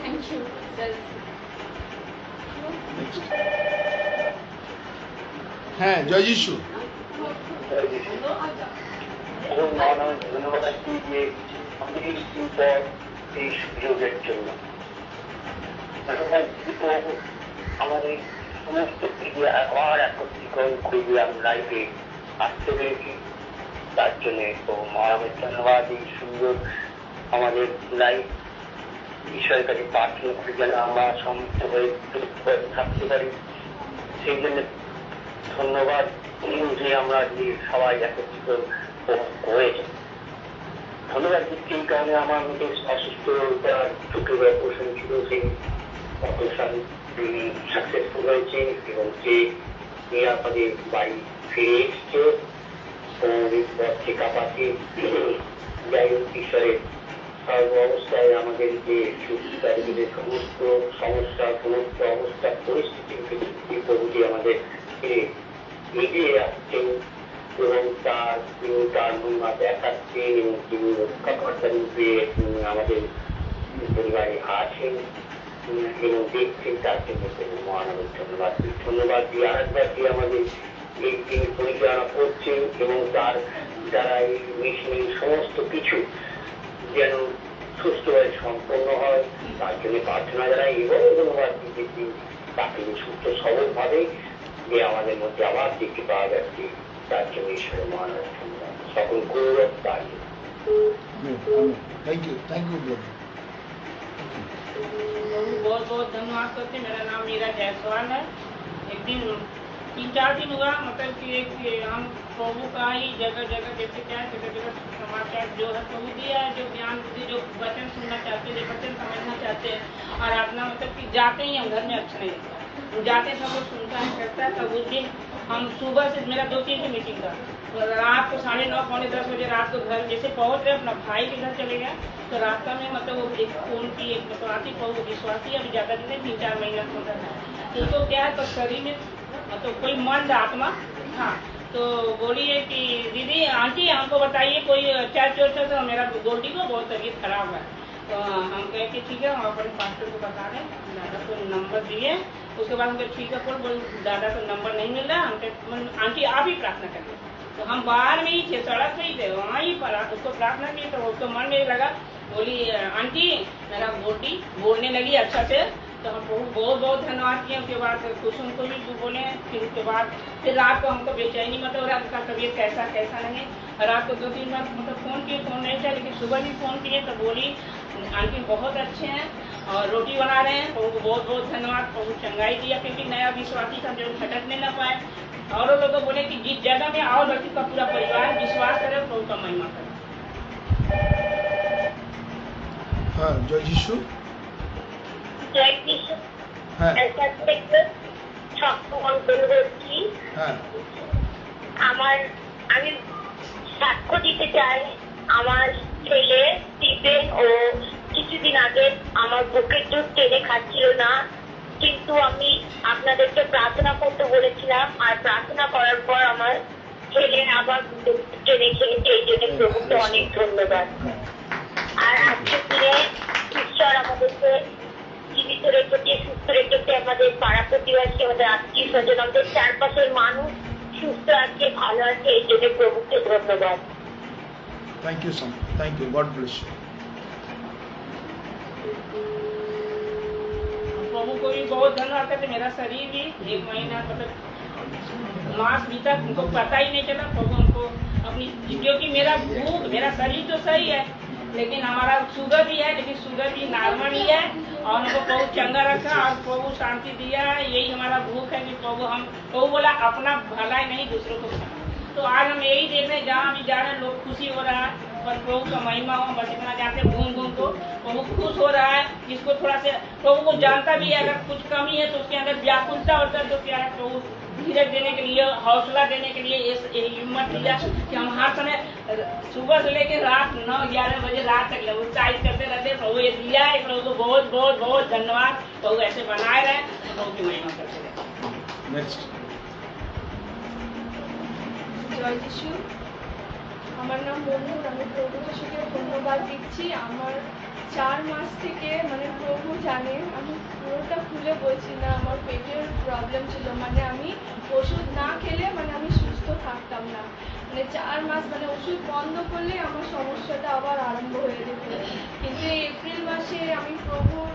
Thank you sir. हाँ जय यीशु। ধন্যবাদ দিয়ে আমাদের এই সুযোগের জন্য আমাদের সমস্ত মিডিয়া আবার একত্রীকরণ করলাম, লাইভে আসতে পেরেছি, তার জন্য মহারামের ধন্যবাদ। এই সুন্দর আমাদের লাইভ ঈশ্বরের কাছে প্রার্থনা করি যেন আমরা সমস্ত হয়ে থাকতে পারি। সেই জন্য ধন্যবাদ যে আমরা যে সবাই একত্রিত হয়েছে। ধন্যবাদ দিচ্ছি এই কারণে আমার মধ্যে অসুস্থ চোখের অপারেশন ছিল, সেই অপারেশন সাকসেসফুল হয়েছে এবং যে নিরাপদে বাড়ি ফিরে এসছে, চেক আপ আছে। যাই হোক, ঈশ্বরের সর্ব অবস্থায় আমাদের যে চারিদিকে সমস্ত সমস্যা, সমস্ত অবস্থা, পরিস্থিতির প্রভৃতি আমাদের এগিয়ে আসছেন এবং তার মহিমা দেখাচ্ছেন এবং তিনি রক্ষাকর্তা রূপে আমাদের পরিবারে আছেন এবং দেখছেন। তার জন্য মহানবের ধন্যবাদ দিয়ে আরেকবার দিয়ে আমাদের এই তিনি পরিচালনা করছেন এবং তার দ্বারা এই মিশনের সমস্ত কিছু যেন সুস্থভাবে সম্পন্ন হয় তার জন্য প্রার্থনা জানাই এবং ধন্যবাদ দিচ্ছি তাকে সুস্থ সবলভাবে যে আমাদের মধ্যে আবার দেখতে পাওয়া যাচ্ছে। তার জন্য ঈশ্বরের মহানবের ধন্যবাদ, সকল গৌরব তার। Thank you brother. बहुत बहुत धन्यवाद करते। मेरा नाम मीरा जायसवाल है। एक दिन 3-4 दिन हुआ, मतलब कि हम प्रभु का ही जगह जगह जैसे क्या जगह जगह समाचार जो है प्रभु दिया है, जो ज्ञान बुद्धि जो वचन सुनना चाहते हैं, जो वचन समझना चाहते हैं, और अपना मतलब कि जाते ही हम घर में अच्छा नहीं लगता, जाते सब लोग सुनता है करता है। तब उस दिन हम सुबह से मेरा 2-3 की मीटिंग था, तो रात को 9:30 पौने 10 बजे रात को घर जैसे पहुँच रहे अपना भाई के घर चले गए, तो रास्ता में मतलब वो एक फोन की एक मतलब आती प्रभु विश्वासी अभी ज़्यादा दिन 3-4 महीना होता है, तो उसको क्या है तो शरीर में मतलब कोई मन आत्मा था, तो बोली है कि दीदी आंटी हमको बताइए कोई चर्च तो मेरा गोल्डी को बहुत तबीयत खराब है। तो हम कहे कि ठीक है, हम अपने पास्टर को बता दें, दादा को नंबर दिए। उसके बाद हम कहे ठीक है, बोल दादा को नंबर नहीं मिल रहा, हम कहे आंटी आप ही प्रार्थना करिए। तो हम बाहर में ही थे, सड़क पे ही थे, वहाँ ही पर उसको प्रार्थना की, तो उसको मन में लगा, बोली आंटी मेरा गोल्डी बोलने लगी अच्छा से। तो हम बहुत बहुत धन्यवाद किए। उसके बाद कुसुम को भी बोले, फिर उसके बाद फिर रात को हमको बेचैनी मतलब रहा, उसका तबीयत कैसा कैसा नहीं। रात को 2-3 बार मतलब फ़ोन किए, फ़ोन नहीं था, लेकिन सुबह भी फ़ोन किए तो बोली आंटी बहुत अच्छे हैं और रोटी बना रहे हैं। प्रभु को बहुत बहुत धन्यवाद, प्रभु चंगाई दिया, क्योंकि नया विश्वासी था जो भटकने न पाए। और लोग बोले कि जिस जगह में आओ लड़की का पूरा परिवार विश्वास करे, प्रभु का महिमा करे। हाँ, जय यीशु। জয় কৃষ্ণ। হ্যাঁ হ্যাঁ আমি সাক্ষ্য দিতে চাই। আমার ছেলে স্টিফেন ও কিছুদিন আগে আমার বুকের দুধ টেনে খাচ্ছিল না, কিন্তু আমি আপনাদেরকে প্রার্থনা করতে বলেছিলাম, আর প্রার্থনা করার পর আমার ছেলে আবার দুধ টেনে খেয়েছে। এই জন্য প্রভুকে অনেক ধন্যবাদ। আর আজকের দিনে ঈশ্বর আমাদেরকে জীবিত রেখেছে, সুস্থ রেখেছে, আমাদের পাড়া প্রতিবেশী, আমাদের আত্মীয় স্বজন, আমাদের চারপাশের মানুষ সুস্থ আছে, ভালো আছে। এই জন্য প্রভুকে ধন্যবাদ। Thank you some, thank you, God bless you. प्रभु को भी बहुत धन्यवाद करते। मेरा शरीर भी 1 महीना मतलब मास भी तक उनको पता ही नहीं चला। प्रभु हमको अपनी, क्योंकि मेरा भूख मेरा शरीर तो सही है, लेकिन हमारा शुगर भी है, लेकिन शुगर भी नॉर्मल ही है, और हमको प्रभु चंगा रखा और प्रभु शांति दिया। यही हमारा भूख है कि प्रभु बोला अपना भलाई नहीं दूसरों को भला। तो आज हम यही देख रहे हैं, जहाँ भी जा रहे हैं लोग खुशी हो रहा है, पर प्रभु का महिमा हो, बस इतना जाते घूम घूम को प्रभु खुश हो रहा है। जिसको थोड़ा से प्रभु को जानता भी है, अगर कुछ कमी है तो उसके अंदर व्याकुलता और दर्द क्या है, प्रभु धीरज देने के लिए, हौसला देने के लिए ये हिम्मत दिया कि हम हर समय सुबह से लेकर रात 9-11 बजे रात तक उत्साहित करते रहते। प्रभु ये दिया है, प्रभु को बहुत बहुत बहुत धन्यवाद। प्रभु ऐसे बनाए रहे, प्रभु की महिमा करते रहे। नेक्स्ट। জয় যিশু। আমার নাম মনু, আমি প্রভু যিশুকে ধন্যবাদ দিচ্ছি। আমার 4 মাস থেকে মানে প্রভু জানে, আমি পুরোটা খুলে বলছি না, আমার পেটের প্রবলেম ছিল, মানে আমি ওষুধ না খেলে মানে আমি সুস্থ থাকতাম না। মানে 4 মাস মানে ওষুধ বন্ধ করলে আমার সমস্যাটা আবার আরম্ভ হয়ে যেত। কিন্তু এই এপ্রিল মাসে আমি প্রভুর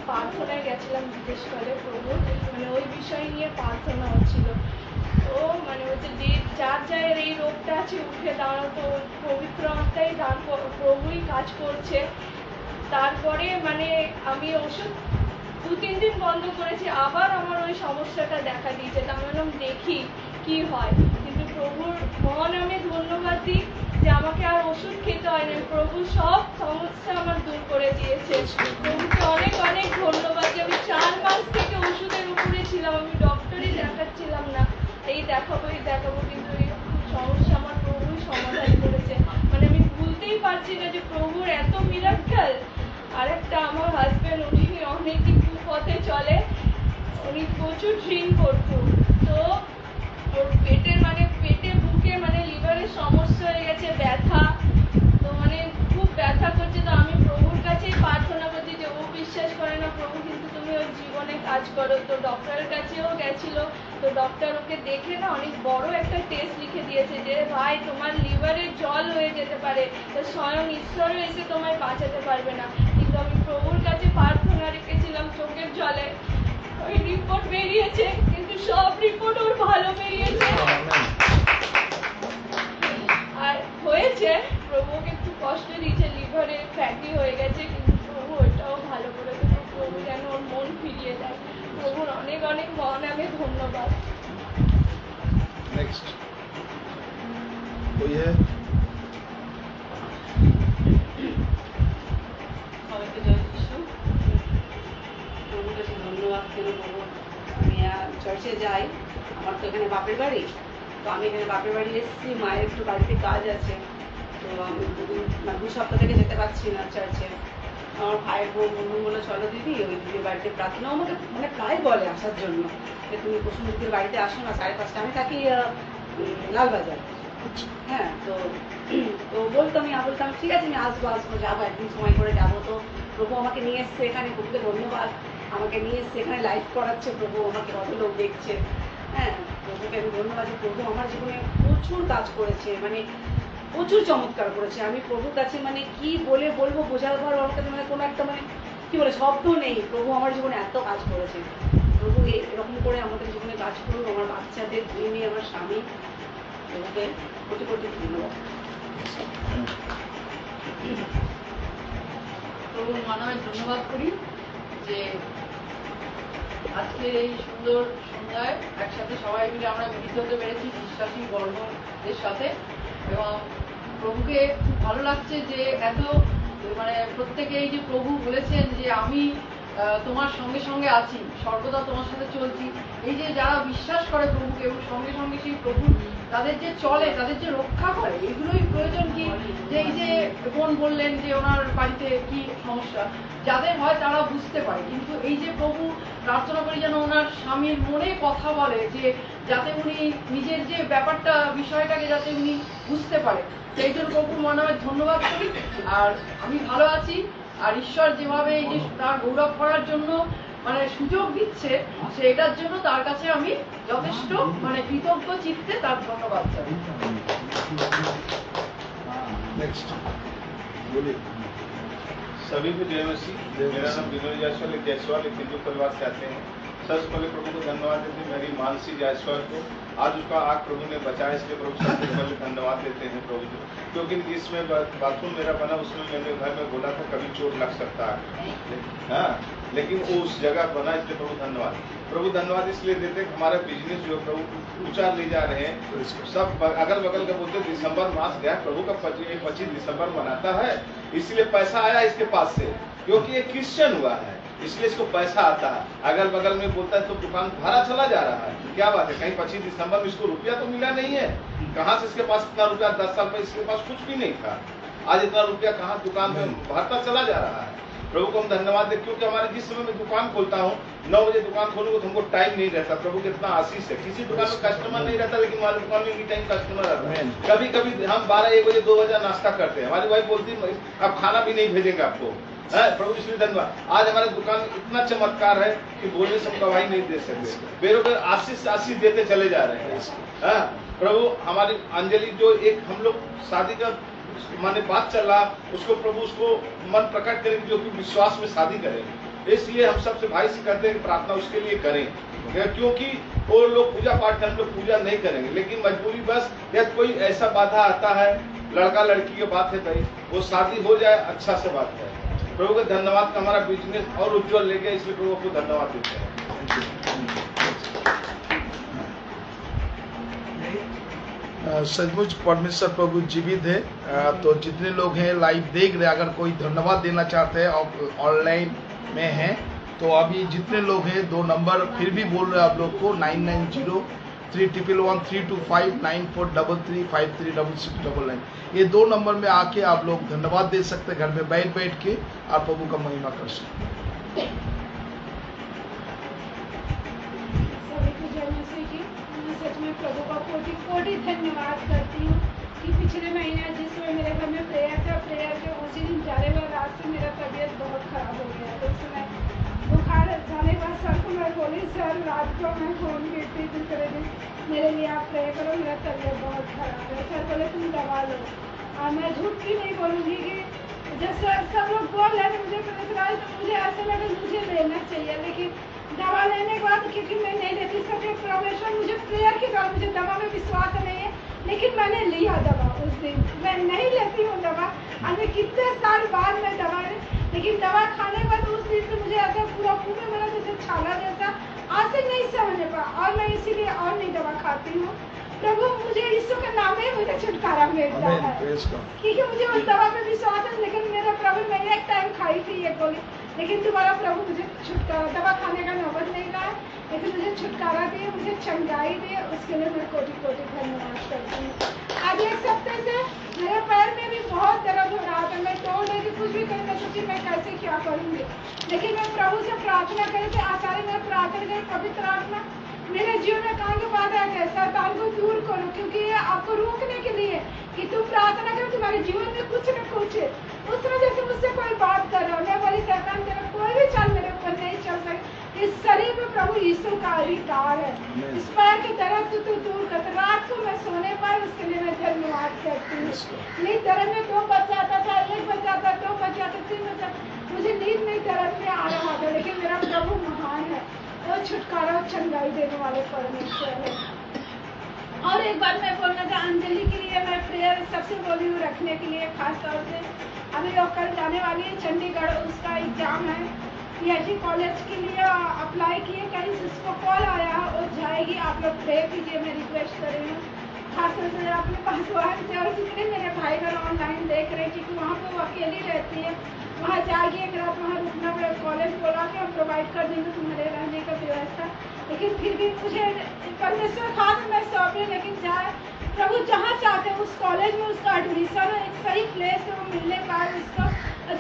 প্রার্থনায় গেছিলাম, বিশেষ করে প্রভুর মানে ওই বিষয় নিয়ে প্রার্থনা হচ্ছিল। তো মানে হচ্ছে যে যার জায়ের এই রোগটা আছে উঠে দাঁড়াতো, পবিত্র আত্মাই দান প্রভুই কাজ করছে। তারপরে মানে আমি ওষুধ 2-3 দিন বন্ধ করেছি, আবার আমার ওই সমস্যাটা দেখা দিয়েছে। তা আমি বললাম দেখি কি হয়, কিন্তু প্রভুর মহান আমি ধন্যবাদ দিই যে আমাকে আর ওষুধ খেতে হয়নি, প্রভু সব সমস্যা আমার দূর করে দিয়েছে। প্রভুকে অনেক অনেক ধন্যবাদ যে আমি 4 মাস থেকে ওষুধের উপরে ছিলাম, আমি ডক্টরই দেখাচ্ছিলাম না, এই দেখাবো কিন্তু এই সমস্যা আমার প্রভুই সমাধান করেছে। মানে আমি ভুলতেই পারছি না যে প্রভুর এত মিরাক্কেল। আর একটা আমার হাজবেন্ড, উনি অনেকই কুপথে চলে, উনি প্রচুর ড্রিঙ্ক করতো, তো ওর পেটে বুকে মানে লিভারের সমস্যা হয়ে গেছে, ব্যথা, তো মানে খুব ব্যথা করছে। তো আমি প্রভুর কাছেই প্রার্থনা করছি যে ও বিশ্বাস করে না, প্রভু কিন্তু তুমি ওর জীবনে কাজ করো। তো ডক্টরের কাছেও গেছিল, তো ডক্টর ওকে দেখে না অনেক বড় একটা টেস্ট লিখে দিয়েছে যে ভাই তোমার লিভারে জল হয়ে যেতে পারে, তো স্বয়ং ঈশ্বরও এসে তোমায় বাঁচাতে পারবে না। কিন্তু আমি প্রভুর কাছে প্রার্থনা রেখেছিলাম চোখের জলে, ওই রিপোর্ট বেরিয়েছে, কিন্তু সব রিপোর্ট ওর ভালো বেরিয়েছে। আর হয়েছে প্রভুকে একটু কষ্ট দিয়েছে, লিভারে ফ্যাটি হয়ে গেছে, কিন্তু প্রভু ওটাও ভালো করে দেবে। প্রভু যেন ওর মন ফিরিয়ে দেয়। প্রভুর অনেক অনেক মনে আমি ধন্যবাদ। नेक्स्ट कोई है? সবাইকে জয় যিশু। প্রভুর কাছে ধন্যবাদ কেন বলবো, আমি চার্চে যাই, আমার তো এখানে বাপের বাড়ি, তো আমি এখানে বাপের বাড়ি এসেছি, মায়ের একটু বাড়িতে কাজ আছে, তো আমি 2 সপ্তাহ থেকে যেতে পারছি না চার্চে। আমার ভাইয়ের বন্ধু বলে চলো দিদি, ওই দিদির বাড়িতে প্রার্থনা, আমাকে মানে প্রায় বলে আসার জন্য যে তুমি কুসুমুখীর বাড়িতে আসো না 5:30, আমি থাকি লালবাজার। হ্যাঁ, তো বলতো আমি বলতাম ঠিক আছে আমি আসবো যাবো, একদিন সময় করে যাবো। তো প্রভু আমাকে নিয়ে এসছে এখানে, প্রভুকে ধন্যবাদ, আমাকে নিয়ে এসছে এখানে লাইভ করাচ্ছে, প্রভু আমাকে কত লোক দেখছে। হ্যাঁ, প্রভুকে আমি ধন্যবাদ যে প্রভু আমার জীবনে প্রচুর কাজ করেছে, মানে প্রচুর চমৎকার করেছে। আমি প্রভুর কাছে মানে কি বলে বলবো, বোঝাবার আমার কাছে মানে কোনো একটা মানে কি বলে শব্দ নেই। প্রভু আমার জীবনে এত কাজ করেছে। প্রভু এরকম করে আমাদের জীবনে কাজ করুন, আমার বাচ্চাদের, 2 মেয়ে, আমার স্বামী, প্রভুকে কোটি কোটি ধন্যবাদ। প্রভুর মানবে ধন্যবাদ করি যে আজকের এই সুন্দর সন্ধ্যায় একসাথে সবাই মিলে আমরা মিলিত হতে পেরেছি বিশ্বাসী বর্গদের সাথে, এবং প্রভুকে খুব ভালো লাগছে যে এত মানে প্রত্যেকেই যে প্রভু বলেছেন যে আমি তোমার সঙ্গে সঙ্গে আছি, সর্বদা তোমার সাথে চলছি। এই যে যারা বিশ্বাস করে প্রভুকে এবং সঙ্গে সঙ্গে সেই প্রভু তাদের যে চলে, তাদের যে রক্ষা করে, এগুলোই প্রয়োজন। কি যে এই যে বোন বললেন যে ওনার বাড়িতে কি সমস্যা, যাদের হয় তারা বুঝতে পারে, কিন্তু এই যে প্রভু প্রার্থনা করি যেন ওনার স্বামীর মনে কথা বলে, যে যাতে উনি নিজের যে ব্যাপারটা বিষয়টাকে যাতে উনি বুঝতে পারে, সেই জন্য প্রভুর মনে ধন্যবাদ করি। আর আমি ভালো আছি, আর ঈশ্বর যেভাবে এই যে তার গৌরব করার জন্য মানে সুযোগ দিচ্ছে, সেটার জন্য তার কাছে আমি যথেষ্ট মানে কৃতজ্ঞ চিত্তে তার ধন্যবাদ জানাই। नेक्स्ट बोलिए। सभी को जय मसीह। मेरा नाम विनोद जायसवाल, एक जायसवाल, एक हिंदू परिवार से आते हैं। सबसे पहले प्रभु को धन्यवाद देते हैं मेरी मानसी जायसवाल को, आज उसका आग प्रभु ने बचाया, इसलिए प्रभु सबसे पहले धन्यवाद देते हैं प्रभु जी, क्योंकि जिसमें बाथरूम मेरा बना उसमें मैंने घर में बोला था कभी चोट लग सकता है, हाँ, लेकिन वो उस जगह बना, इसलिए प्रभु धन्यवाद। प्रभु धन्यवाद इसलिए देते हैं हमारा बिजनेस जो प्रभु ऊंचा ले जा रहे हैं। सब अगल बगल का बोलते दिसंबर मास गया, प्रभु का 25 दिसंबर मनाता है, इसलिए पैसा आया इसके पास से, क्योंकि ये क्रिश्चियन हुआ है, इसलिए इसको पैसा आता है। अगल बगल में बोलता है तो दुकान भरा चला जा रहा है, क्या बात है, कहीं 25 दिसंबर में इसको रुपया तो मिला नहीं है, कहाँ से इसके पास इतना रुपया, 10 साल में इसके पास कुछ भी नहीं था, आज इतना रुपया कहाँ दुकान में भरता चला जा रहा है। प्रभु को हम धन्यवाद दें, क्योंकि हमारे जिस समय में दुकान खोलता हूँ 9 बजे दुकान खोलूंगा तो हमको टाइम नहीं रहता। प्रभु कितना आशीष है, किसी दुकान में कस्टमर नहीं रहता, लेकिन हमारी दुकान में एनी टाइम कस्टमर रहता है। कभी कभी हम 12-1 बजे 2 बजे नाश्ता करते हैं, हमारी वाइफ बोलती है अब खाना भी नहीं भेजेंगे आपको, प्रभु इसलिए धन्यवाद। आज हमारे दुकान इतना चमत्कार है कि बोलने से हम गवाही नहीं दे सकते, बेरोजगार आशीष देते चले जा रहे हैं। प्रभु हमारी अंजलि जो एक हम लोग शादी का माने बात चल रहा, उसको प्रभु उसको मन प्रकट करेंगे, जो कि विश्वास में शादी करेंगे, इसलिए हम सबसे भाई से कहते हैं कि प्रार्थना उसके लिए करें, क्योंकि वो लोग पूजा पाठ कर, हम लोग पूजा नहीं करेंगे, लेकिन मजबूरी बस या कोई ऐसा बाधा आता है, लड़का लड़की की बात है भाई, वो शादी हो जाए अच्छा से बात है, प्रभु का धन्यवाद का हमारा बिजनेस और उज्जवल ले गया, इसलिए प्रभु को धन्यवाद देते हैं। सचमुच परमेश्वर प्रभु जीवित है। तो जितने लोग हैं लाइव देख रहे हैं, अगर कोई धन्यवाद देना चाहते हैं और ऑनलाइन में हैं तो अभी जितने लोग हैं 2 नंबर फिर भी बोल रहे हैं आप लोग को 99031132594333536699। ये 2 नंबर में आके आप लोग धन्यवाद दे सकते हैं, घर में बैठ बैठ के आप प्रभु का महिमा कर सकते हैं। सभी को जय मसीह की। मैं सच में प्रभु का कोटि कोटि धन्यवाद करती हूँ कि पिछले महीने जिसमें मेरे घर में प्रेयर के उसी दिन जाने वाले रात से मेरा तबीयत बहुत खराब हो गया। तो उस समय बुखार जाने के बाद सर को मैं बोली, सर रात को मैं फोन की थी दूसरे दिन मेरे लिए आप प्रे करो, मेरा तबीयत बहुत खराब है। सर बोले तुम दवा लो। और मैं झूठ भी नहीं बोलूँगी कि जैसे सब लोग बोल रहे थे मुझे प्रेशराइज, तो मुझे ऐसा लगा मुझे लेना चाहिए, लेकिन दवा लेने के बाद क्योंकि मैं नहीं लेती सबके प्रोफेशन, मुझे प्रेयर के बाद मुझे दवा में विश्वास नहीं है, लेकिन मैंने लिया दवा उस दिन। मैं नहीं लेती हूँ दवा, और मैं कितने साल बाद में दवा, लेकिन दवा खाने के बाद उस दिन से मुझे ऐसा पूरा मुँह में मेरा जैसे छाला जैसा आज से नहीं समझ पा, और मैं इसीलिए और नहीं दवा खाती हूँ। प्रभु मुझे यीशु के नाम में मुझे छुटकारा मिलता है, क्योंकि मुझे उस दवा पे विश्वास है। लेकिन मेरा प्रभु मैंने एक टाइम खाई थी ये गोली, लेकिन तुम्हारा प्रभु मुझे छुटकारा, दवा खाने का नौबत नहीं रहा, लेकिन मुझे छुटकारा दिए, मुझे चंगाई दिए, उसके लिए मैं कोटि कोटि धन्यवाद करती हूँ। आज 1 हफ्ते से मेरे पैर में भी बहुत दर्द हो रहा था, मैं तोड़ रही थी, कुछ भी करने में सोची मैं कैसे क्या करूँगी, लेकिन मैं प्रभु से प्रार्थना करी थी। आचार्य मैं प्रार्थना करी, पवित्र आत्मा मेरे जीवन में काम के बाद आ गया, शैतान को दूर करो, क्योंकि ये आपको रोकने के लिए कि तुम प्रार्थना करो तुम्हारे जीवन में कुछ न कुछ। उस वजह से मुझसे कोई बात कर रहा, मैं बोली शैतान तेरा कोई भी चाल मेरे ऊपर नहीं चल सकता। इस शरीर में प्रभु यीशु का अधिकार है, इस पैर के दर्द तू दूर कर। रात को मैं सोने पाई, उसके लिए मैं धन्यवाद करती हूँ। नींद दर्द में 2 बज जाता था, 1 बज जाता, 2 बज जाता, 3 बज जाता, मुझे नींद नहीं दर्द में आ रहा था, लेकिन मेरा प्रभु महान है, वो छुटकारा और चंगाई देने वाले परमेश्वर है। और एक बात मैं बोलना था, अंजलि के लिए मैं प्रेयर सबसे बोली हूँ रखने के लिए, खास तौर से अभी वो कल जाने वाली है चंडीगढ़, उसका एग्जाम है, PIT कॉलेज के लिए अप्लाई किए, कहीं से उसको कॉल आया और जाएगी, आप लोग प्रे कीजिए, मैं रिक्वेस्ट कर रही हूँ खास तौर से अपने पास वाहन से। और जितने मेरे भाई बहन ऑनलाइन देख रहे हैं, क्योंकि वहाँ पर वो अकेली रहती है, वहाँ जाएगी, एक रात वहाँ रुकना पड़ेगा। कॉलेज बोला कि हम प्रोवाइड कर देंगे तुम्हारे रहने का व्यवस्था, लेकिन फिर भी मुझे परमेश्वर खास मैं सौंपी, लेकिन जाए प्रभु जहाँ चाहते हैं उस कॉलेज में उसका एडमिशन एक सही प्लेस से वो मिलने पाए, उसका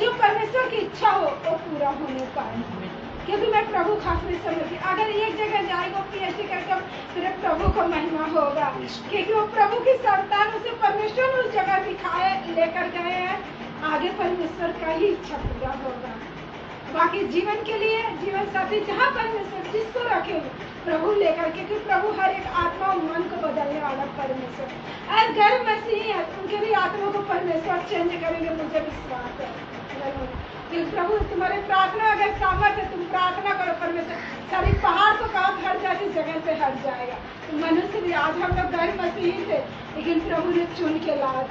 जो परमेश्वर की इच्छा हो वो पूरा होने पाए, क्योंकि मैं प्रभु खास में समझती। अगर एक जगह जाएगा PhD करके फिर प्रभु का महिमा होगा, क्योंकि वो प्रभु की संतान, उसे परमेश्वर ने उस जगह दिखाए लेकर गए हैं, आगे परमेश्वर का ही इच्छा पूरा होगा। बाकी जीवन के लिए जीवन साथी जहाँ परमेश्वर जिसको रखे प्रभु लेकर, क्योंकि प्रभु हर एक आत्मा और मन को बदलने वाला परमेश्वर, और गैर मसीही है उनके भी आत्मा को परमेश्वर चेंज करेंगे, मुझे विश्वास है। कि प्रभु तुम्हारे प्रार्थना अगर सामर्थ है, तुम प्रार्थना करो, परमेश्वर सारी पहाड़ को काम हर जाती जगह से हट जाएगा। तो मनुष्य भी, आज हम लोग गैर मसीही थे, लेकिन प्रभु ने चुन के लाया।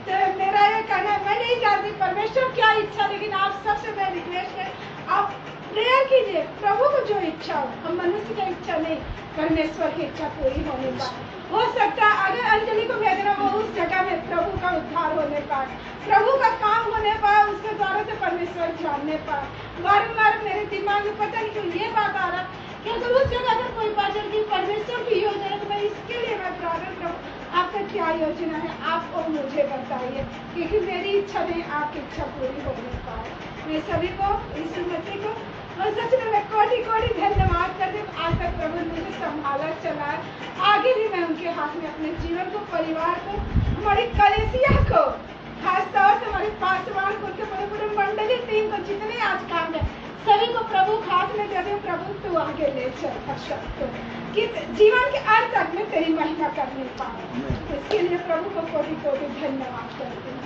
तो मेरा ये कहना है, मैं नहीं जानती परमेश्वर क्या इच्छा, लेकिन आप सबसे मैं रिक्वेस्ट है, आप प्रेयर कीजिए, प्रभु को जो इच्छा हो, हम मनुष्य की इच्छा नहीं, परमेश्वर की इच्छा पूरी होने पाए। हो सकता है अगर अंजलि को भेजना वो उस जगह में प्रभु का उद्धार होने पाए, प्रभु का काम होने पाए, उसके द्वारा से परमेश्वर जानने पाए। बार मेरे दिमाग में पता नहीं क्यों ये बात आ रहा कि अगर उस जगह अगर कोई बात की परमेश्वर की योजना है, तो मैं इसके लिए मैं प्रार्थना करूँ, आपका क्या योजना है आपको मुझे बताइए, क्योंकि मेरी इच्छा नहीं, आपकी इच्छा पूरी होने पाए। मैं सभी को यीशु मसीह को और सच में मैं कोटि कोटि धन्यवाद करती हूँ। आज तक प्रभु ने मुझे संभाला चला है, आगे भी मैं उनके हाथ में अपने जीवन को, परिवार को, हमारी कलीसिया को, खास तौर से हमारे पासवान को, पूरे मंडली टीम को, जितने आज काम है सभी को प्रभु हाथ में देते, प्रभु तू आगे ले चल कि जीवन के अंत तक में तेरी महिमा करने पाए। इसके लिए प्रभु को कोटि कोटि धन्यवाद करती हूँ।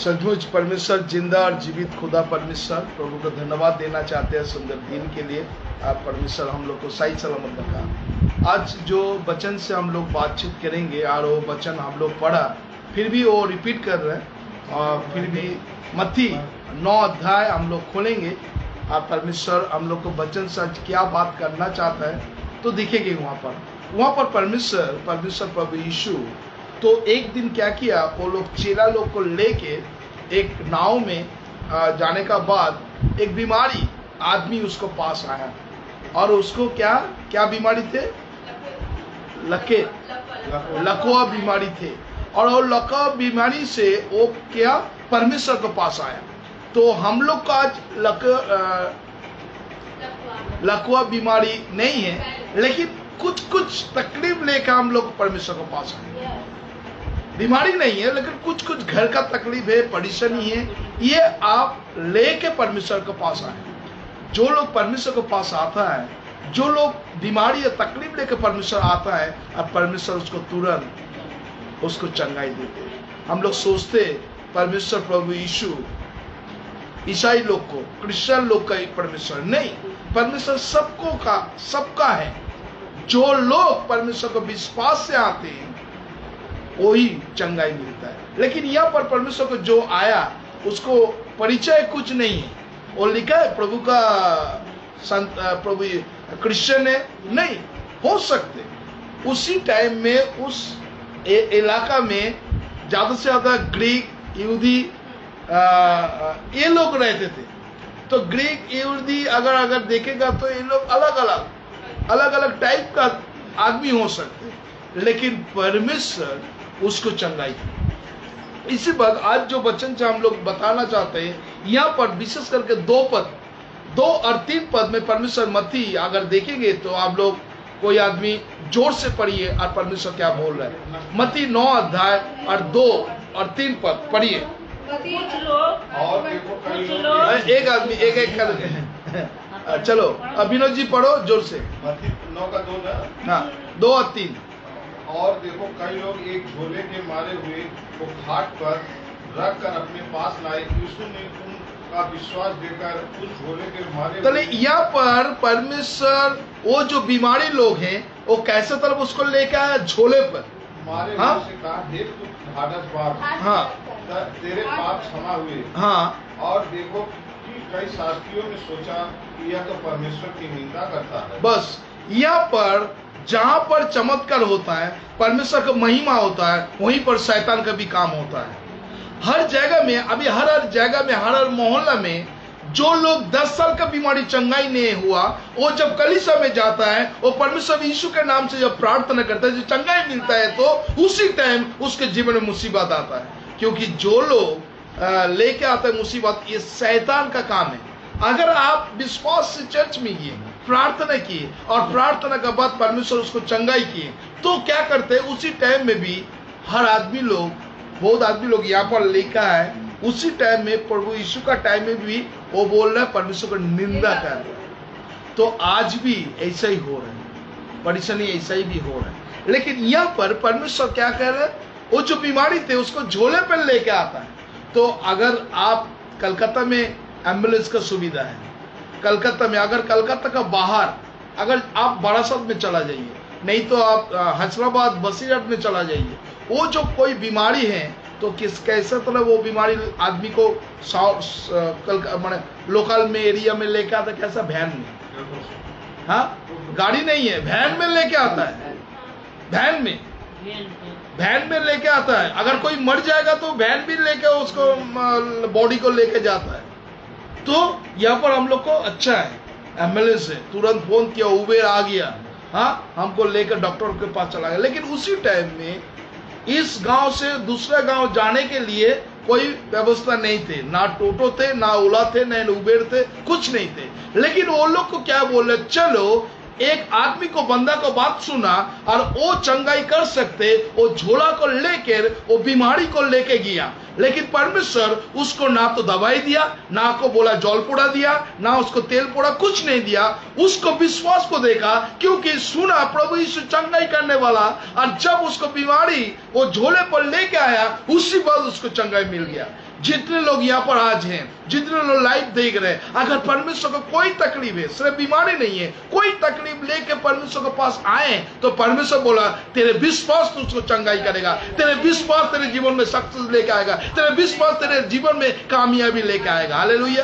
सचमुच परमेश्वर जिंदा और जीवित खुदा परमेश्वर, प्रभु को धन्यवाद देना चाहते हैं सुंदर दिन के लिए। आप परमेश्वर हम लोग को सही सलामत रखा। आज जो वचन से हम लोग बातचीत करेंगे और वो वचन हम लोग पढ़ा, फिर भी वो रिपीट कर रहे हैं और फिर भी मत्ती 9 अध्याय हम लोग खोलेंगे और परमेश्वर हम लोग को वचन से आज क्या बात करना चाहता है तो दिखेगी वहाँ पर परमेश्वर प्रभु यीशु तो एक दिन क्या किया, वो लोग चेला लोग को लेके एक नाव में जाने का बाद एक बीमारी आदमी उसको पास आया और उसको क्या बीमारी थे, लकवा बीमारी थे और वो लकवा बीमारी से वो क्या परमेश्वर के पास आया। तो हम लोग का आज लकवा बीमारी नहीं है, लेकिन कुछ तकलीफ लेकर हम लोग परमेश्वर के पास आए। बीमारी नहीं है लेकिन कुछ घर का तकलीफ है, परेशानी है, ये आप लेके परमेश्वर के पास आए। जो लोग परमेश्वर के पास आता है, जो लोग बीमारी या तकलीफ लेकर परमेश्वर आता है, अब परमेश्वर उसको तुरंत उसको चंगाई देते हैं। हम लोग सोचते परमेश्वर प्रभु यीशु ईसाई लोग को, क्रिश्चियन लोग का परमेश्वर नहीं, परमेश्वर सबका है। जो लोग परमेश्वर को विश्वास से आते हैं वही चंगाई मिलता है। लेकिन यहाँ पर परमेश्वर को जो आया उसको परिचय कुछ नहीं है, वो लिखा है प्रभु का संत, प्रभु क्रिश्चियन है, नहीं हो सकते। उसी टाइम में उस इलाका में ज्यादा से ज्यादा ग्रीक, यहूदी ये लोग रहते थे। तो ग्रीक, यहूदी अगर देखेगा तो ये लोग अलग अलग टाइप का आदमी हो सकते, लेकिन परमेश्वर उसको चंगाई दी। इसी बात आज जो वचन से हम लोग बताना चाहते हैं, यहाँ पर विशेष करके 2 और 3 पद में परमेश्वर मत्ती अगर देखेंगे तो आप लोग कोई आदमी जोर से पढ़िए और परमेश्वर क्या बोल रहा है। मत्ती 9 अध्याय और 2 और 3 पद पढ़िए। कुछ लोग और देखो कई लोग एक आदमी एक कर चलो विनोद जी पढ़ो जोर से। मत्ती 9 का 2 ना। हाँ 2 और 3। और देखो कई लोग एक झोले के मारे हुए को घाट पर रख कर अपने पास लाए। यीशु ने उनका विश्वास देकर उस झोले के मारे तो यहाँ पर परमेश्वर वो जो बीमारी लोग हैं वो कैसे तरफ उसको लेकर आया, झोले पर मारे हाँ? हुए से कहा, हे तू ढाढ़स बाप, हाँ तेरे पाप क्षमा हुए। हाँ। और देखो कि कई शास्त्रियों ने सोचा कि यह तो परमेश्वर की निंदा करता है। बस यहाँ पर जहाँ पर चमत्कार होता है, परमेश्वर का महिमा होता है, वहीं पर शैतान का भी काम होता है। हर जगह में अभी हर जगह में हर मोहल्ला में जो लोग 10 साल का बीमारी चंगाई नहीं हुआ, वो जब कलीसिया में जाता है, वो परमेश्वर यीशु के नाम से जब प्रार्थना करता है, जो चंगाई मिलता है, तो उसी टाइम उसके जीवन में मुसीबत आता है। क्योंकि जो लोग लेके आते हैं मुसीबत, ये शैतान का काम है। अगर आप विश्वास से चर्च में गए, प्रार्थना किए और प्रार्थना के बाद परमेश्वर उसको चंगाई किए, तो क्या करते हैं उसी टाइम में भी हर आदमी लोग, बहुत आदमी लोग यहाँ पर लिखा है, उसी टाइम में प्रभु यीशु का टाइम में भी वो बोल रहा है, परमेश्वर को निंदा कर रहा है। तो आज भी ऐसा ही हो रहा है, परेशानी ऐसा ही भी हो रहा है। लेकिन यहाँ पर परमेश्वर क्या कह रहे हैं, वो जो बीमारी थे उसको झोले पर लेके आता है। तो अगर आप कलकत्ता में एम्बुलेंस का सुविधा है, कलकत्ता में, अगर कलकत्ता का बाहर अगर आप बारासात में चला जाइए, नहीं तो आप हैदराबाद बसीरहाट में चला जाइए, वो जो कोई बीमारी है तो कैसे तरह वो बीमारी आदमी को लोकल में एरिया में लेके आता, कैसा वैन में, हाँ गाड़ी नहीं है, वैन में लेके आता है, वैन में लेके आता है। अगर कोई मर जाएगा तो वैन भी लेके उसको बॉडी को लेके जाता है। तो यहाँ पर हम लोग को अच्छा है, एम्बुलेंस है, तुरंत फोन किया, उबेर आ गया, हाँ हमको लेकर डॉक्टर के पास चला गया। लेकिन उसी टाइम में इस गांव से दूसरे गांव जाने के लिए कोई व्यवस्था नहीं थे, ना टोटो थे, ना ओला थे, ना उबेर थे, कुछ नहीं थे। लेकिन वो लोग को क्या बोले, चलो एक आदमी को, बंदा को बात सुना और वो चंगाई कर सकते, वो झोला को लेकर वो बीमारी को लेके गया। लेकिन परमेश्वर उसको ना तो दवाई दिया, ना को बोला जल पोड़ा दिया, ना उसको तेल पोड़ा, कुछ नहीं दिया। उसको विश्वास को देखा, क्योंकि सुना प्रभु यीशु चंगाई करने वाला, और जब उसको बीमारी वो झोले पर लेके आया, उसी वक्त उसको चंगाई मिल गया। जितने लोग यहाँ पर आज हैं, जितने लोग लाइव देख रहे हैं, अगर परमेश्वर को कोई तकलीफ है, सिर्फ बीमारी नहीं है, कोई तकलीफ लेके परमेश्वर के पास आए, तो परमेश्वर बोला तेरे विश्वास तो उसको चंगाई करेगा, तेरे विश्वास तेरे जीवन में सक्सेस लेके आएगा, तेरे विश्वास तेरे जीवन में कामयाबी लेके आएगा। हालेलुया।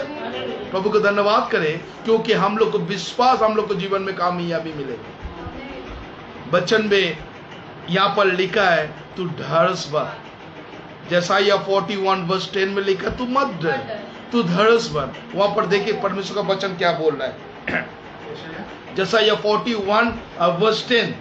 प्रभु को धन्यवाद करें, क्योंकि हम लोग को विश्वास, हम लोग को जीवन में कामयाबी मिलेगी। वचन में यहाँ पर लिखा है, तू ढाढ़स बन। जैसा यह 41 वर्ष 10 में लिखा, तू मत डर, तू ढाढ़स बन। वहां पर देखिए परमेश्वर का वचन क्या बोल रहा है। जैसा यह 41 वर्ष 10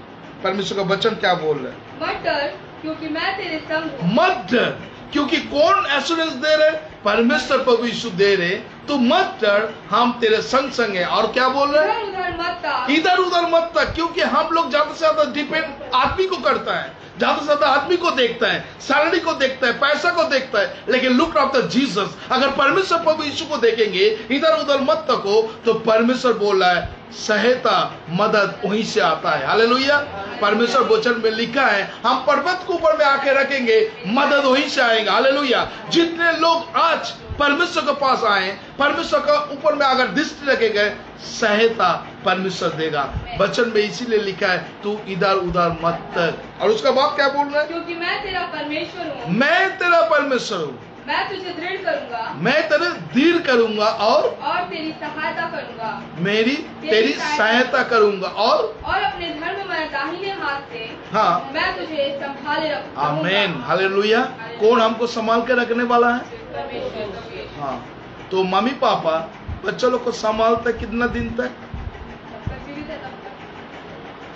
परमेश्वर का वचन क्या बोल रहा है। मत डर, क्योंकि मैं तेरे संग हूं। मत डर, क्योंकि कौन एश्योरेंस दे रहे? परमेश्वर प्रभु यीशु दे रहे, तू मत डर, हम तेरे संग संग है। और क्या बोल रहे हैं? इधर उधर मत ताक। इधर उधर मत ताक, क्योंकि हम लोग ज्यादा से ज्यादा डिपेंड आदमी को करता है, ज्यादा से ज्यादा आदमी को देखता है, सैलरी को देखता है, पैसा को देखता है। लेकिन लुक आफ्टर जीसस, अगर परमेश्वर प्रभु यीशु को देखेंगे, इधर उधर मत तको, तो परमेश्वर बोल रहा है सहायता मदद वहीं से आता है। हालेलुया। परमेश्वर वचन में लिखा है, हम पर्वत को ऊपर में आके रखेंगे, मदद वहीं से आएगा। हालेलुया। जितने लोग आज परमेश्वर के पास आए, परमेश्वर का ऊपर में अगर दृष्टि रखे गए, सहायता परमेश्वर देगा। वचन में इसीलिए लिखा है, तू इधर उधर मत तक। और उसका बात क्या बोल रहा है? क्योंकि मैं तेरा परमेश्वर हूँ। मैं तेरा परमेश्वर हूँ, मैं तुझे दृढ़ करूंगा, मैं तेरे दृढ़ करूंगा और तेरी सहायता करूंगा, मेरी तेरी सहायता करूंगा, और अपने धर्ममय दाहिने हाथ से हाँ मैं तुझे संभाले रखूंगा। आमीन। हालेलुया। कौन हमको संभाल के रखने वाला है? परमेश्वर। हाँ, तो मम्मी पापा बच्चों लोग को संभालते कितना दिन तक?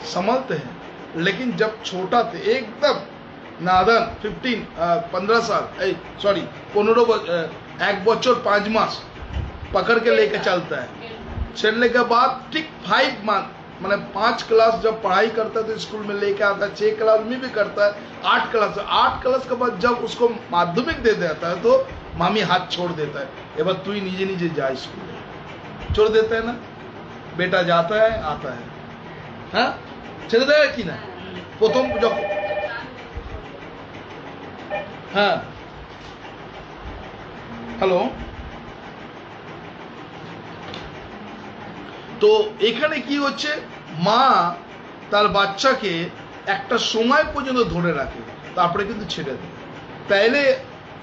संभालते हैं, लेकिन जब छोटा थे एकदम नादन 15 साल 1 बच्चों 5 मास पकड़ के लेके चलता है। चलने के बाद ठीक 5 मंथ मैंने 5 क्लास जब पढ़ाई करता है तो स्कूल में लेके आता है, 6 क्लास में भी करता है, 8 क्लास के बाद जब उसको माध्यमिक दे देता है तो मामी हाथ छोड़ देता है, ये बात तू ही नीचे नीचे जा स्कूल, छोड़ देता है ना। बेटा जाता है आता है, हाँ ছেড়ে দেয় কি না প্রথম যখন হ্যাঁ হ্যালো। তো এখানে কি হচ্ছে, মা তার বাচ্চাকে একটা সময় পর্যন্ত ধরে রাখে, তারপরে কিন্তু ছেড়ে দেয়। पहले